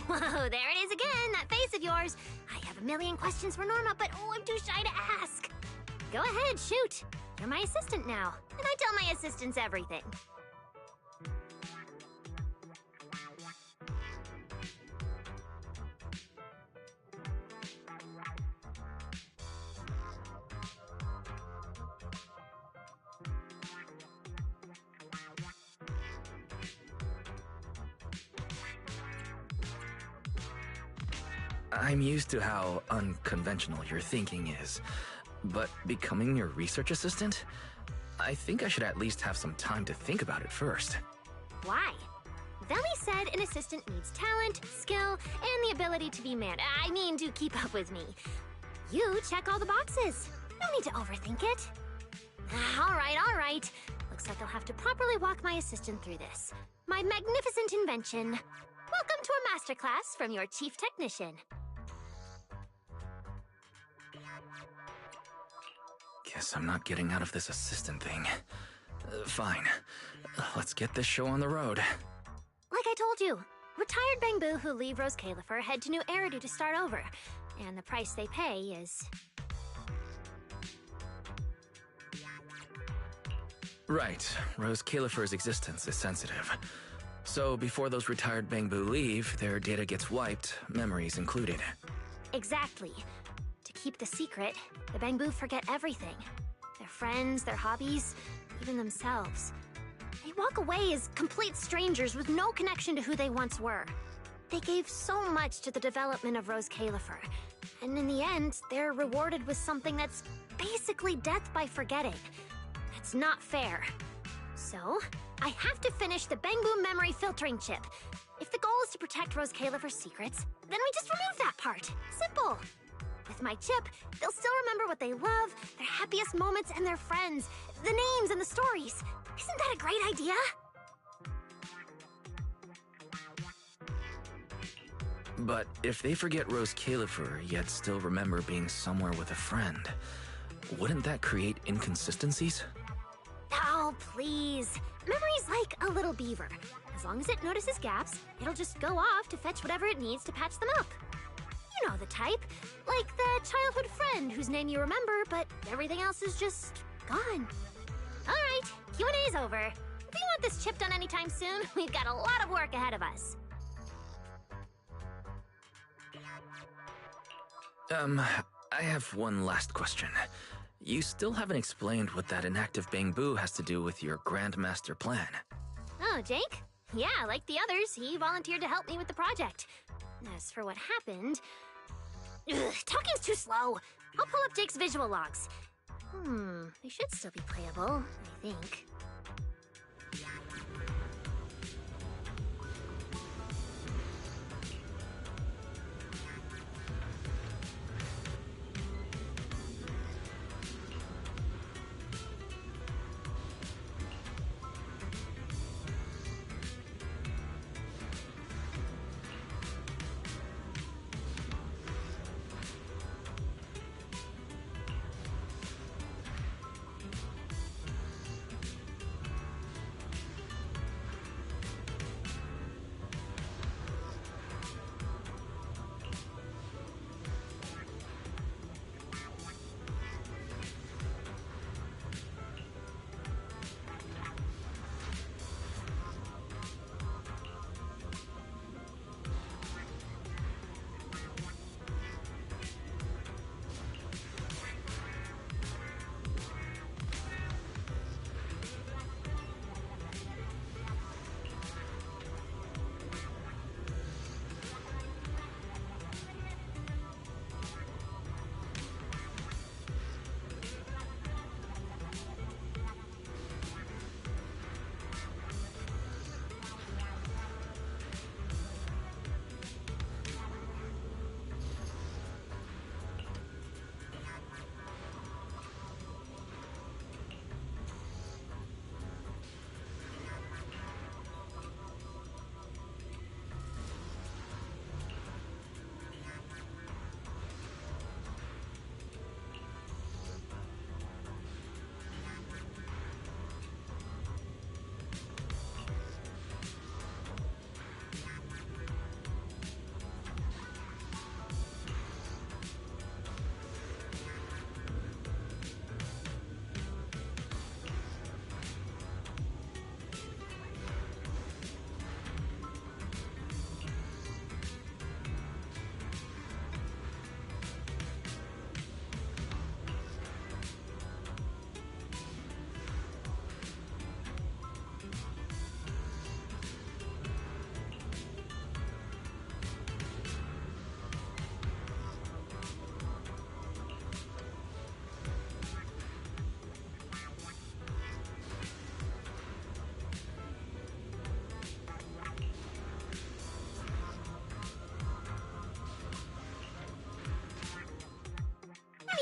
Whoa, there it is again, that face of yours. I have a million questions for Norma, but oh, I'm too shy to ask. Go ahead, shoot. You're my assistant now, and I tell my assistants everything. I'm used to how unconventional your thinking is, but becoming your research assistant? I think I should at least have some time to think about it first. Why? Veli said an assistant needs talent, skill, and the ability to be to keep up with me. You check all the boxes. No need to overthink it. All right. Looks like I'll have to properly walk my assistant through this. My magnificent invention. Welcome to a masterclass from your chief technician. Guess I'm not getting out of this assistant thing. Fine. Let's get this show on the road. Like I told you, retired Bangbu who leave Rose Califer head to New Eridu to start over. And the price they pay is... Right. Rose Califer's existence is sensitive. So before those retired Bangbu leave, their data gets wiped, memories included. Exactly. To keep the secret, the Bangbu forget everything. Their friends, their hobbies, even themselves. They walk away as complete strangers with no connection to who they once were. They gave so much to the development of Rose Califer, and in the end, they're rewarded with something that's basically death by forgetting. That's not fair. So, I have to finish the Bangbu memory filtering chip. If the goal is to protect Rose Califer's secrets, then we just remove that part. Simple. With my chip, they'll still remember what they love, their happiest moments, and their friends, the names and the stories. Isn't that a great idea? But if they forget Rose Califer, yet still remember being somewhere with a friend, wouldn't that create inconsistencies? Oh, please. Memory's like a little beaver. As long as it notices gaps, it'll just go off to fetch whatever it needs to patch them up. You know the type. Like the childhood friend whose name you remember, but everything else is just gone. Alright, Q&A's over. If you want this chip done anytime soon, we've got a lot of work ahead of us. I have one last question. You still haven't explained what that inactive Bangbu has to do with your Grandmaster plan. Oh, Jake? Yeah, like the others, he volunteered to help me with the project. As for what happened... talking's too slow. I'll pull up Jake's visual logs. They should still be playable, I think.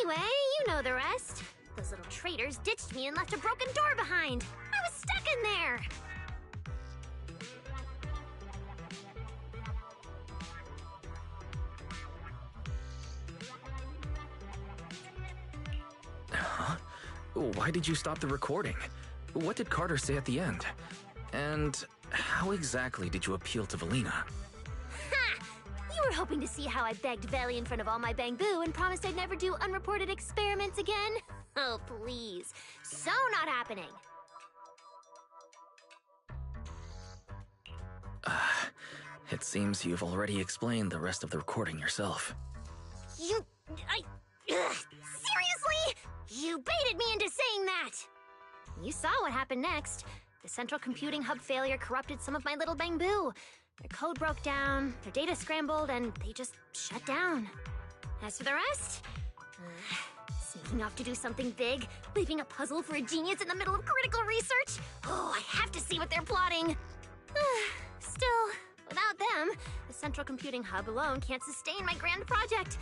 Anyway, you know the rest. Those little traitors ditched me and left a broken door behind. I was stuck in there. Huh? Why did you stop the recording? What did Carter say at the end? And how exactly did you appeal to Valina? Ha! You were hoping to see how I begged Valley in front of all my bamboo and promised I'd never do unreported experiments again? Oh, please. So not happening. It seems you've already explained the rest of the recording yourself. Seriously? You baited me into saying that! You saw what happened next. The central computing hub failure corrupted some of my little bamboo. Their code broke down, their data scrambled, and they just shut down. As for the rest, sneaking off to do something big, leaving a puzzle for a genius in the middle of critical research. Oh, I have to see what they're plotting. Still, without them, the central computing hub alone can't sustain my grand project.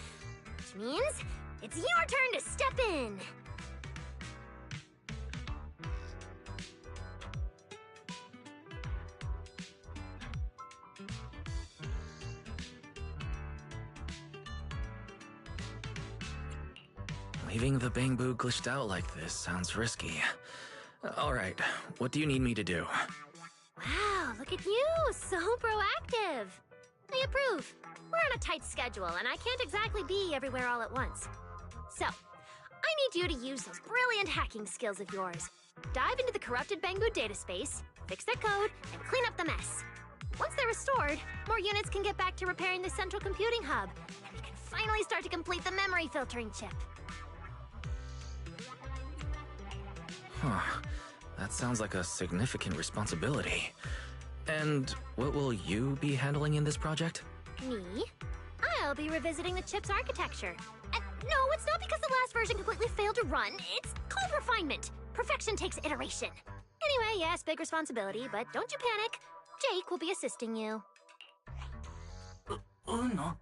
Which means it's your turn to step in. Leaving the bamboo glitched out like this sounds risky. Alright, what do you need me to do? Wow, look at you, so proactive. I approve. We're on a tight schedule, and I can't exactly be everywhere all at once. So, I need you to use those brilliant hacking skills of yours. Dive into the corrupted bamboo data space, fix their code, and clean up the mess. Once they're restored, more units can get back to repairing the central computing hub, and we can finally start to complete the memory filtering chip. Huh. That sounds like a significant responsibility. And what will you be handling in this project? Me? I'll be revisiting the chip's architecture. And no, it's not because the last version completely failed to run. It's called refinement. Perfection takes iteration. Anyway, yes, big responsibility, but don't you panic. Jake will be assisting you. No.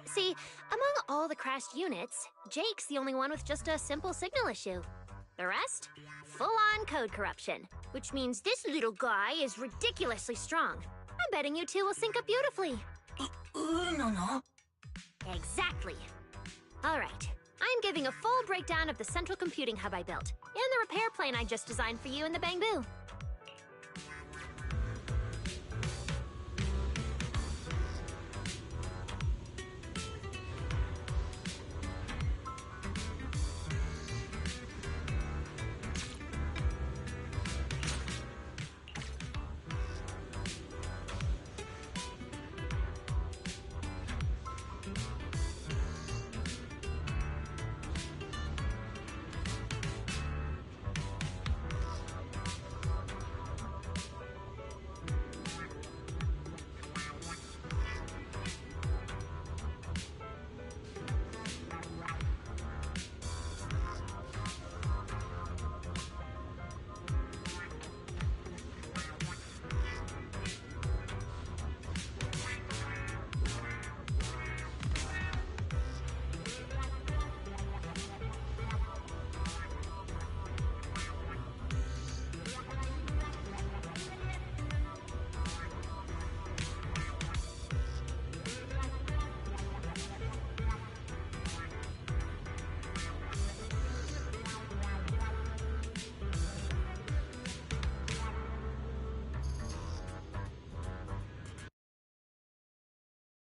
See, among all the crashed units, Jake's the only one with just a simple signal issue. The rest? Full-on code corruption, which means this little guy is ridiculously strong. I'm betting you two will sync up beautifully. No. Exactly. All right, I'm giving a full breakdown of the central computing hub I built, and the repair plan I just designed for you in the bamboo.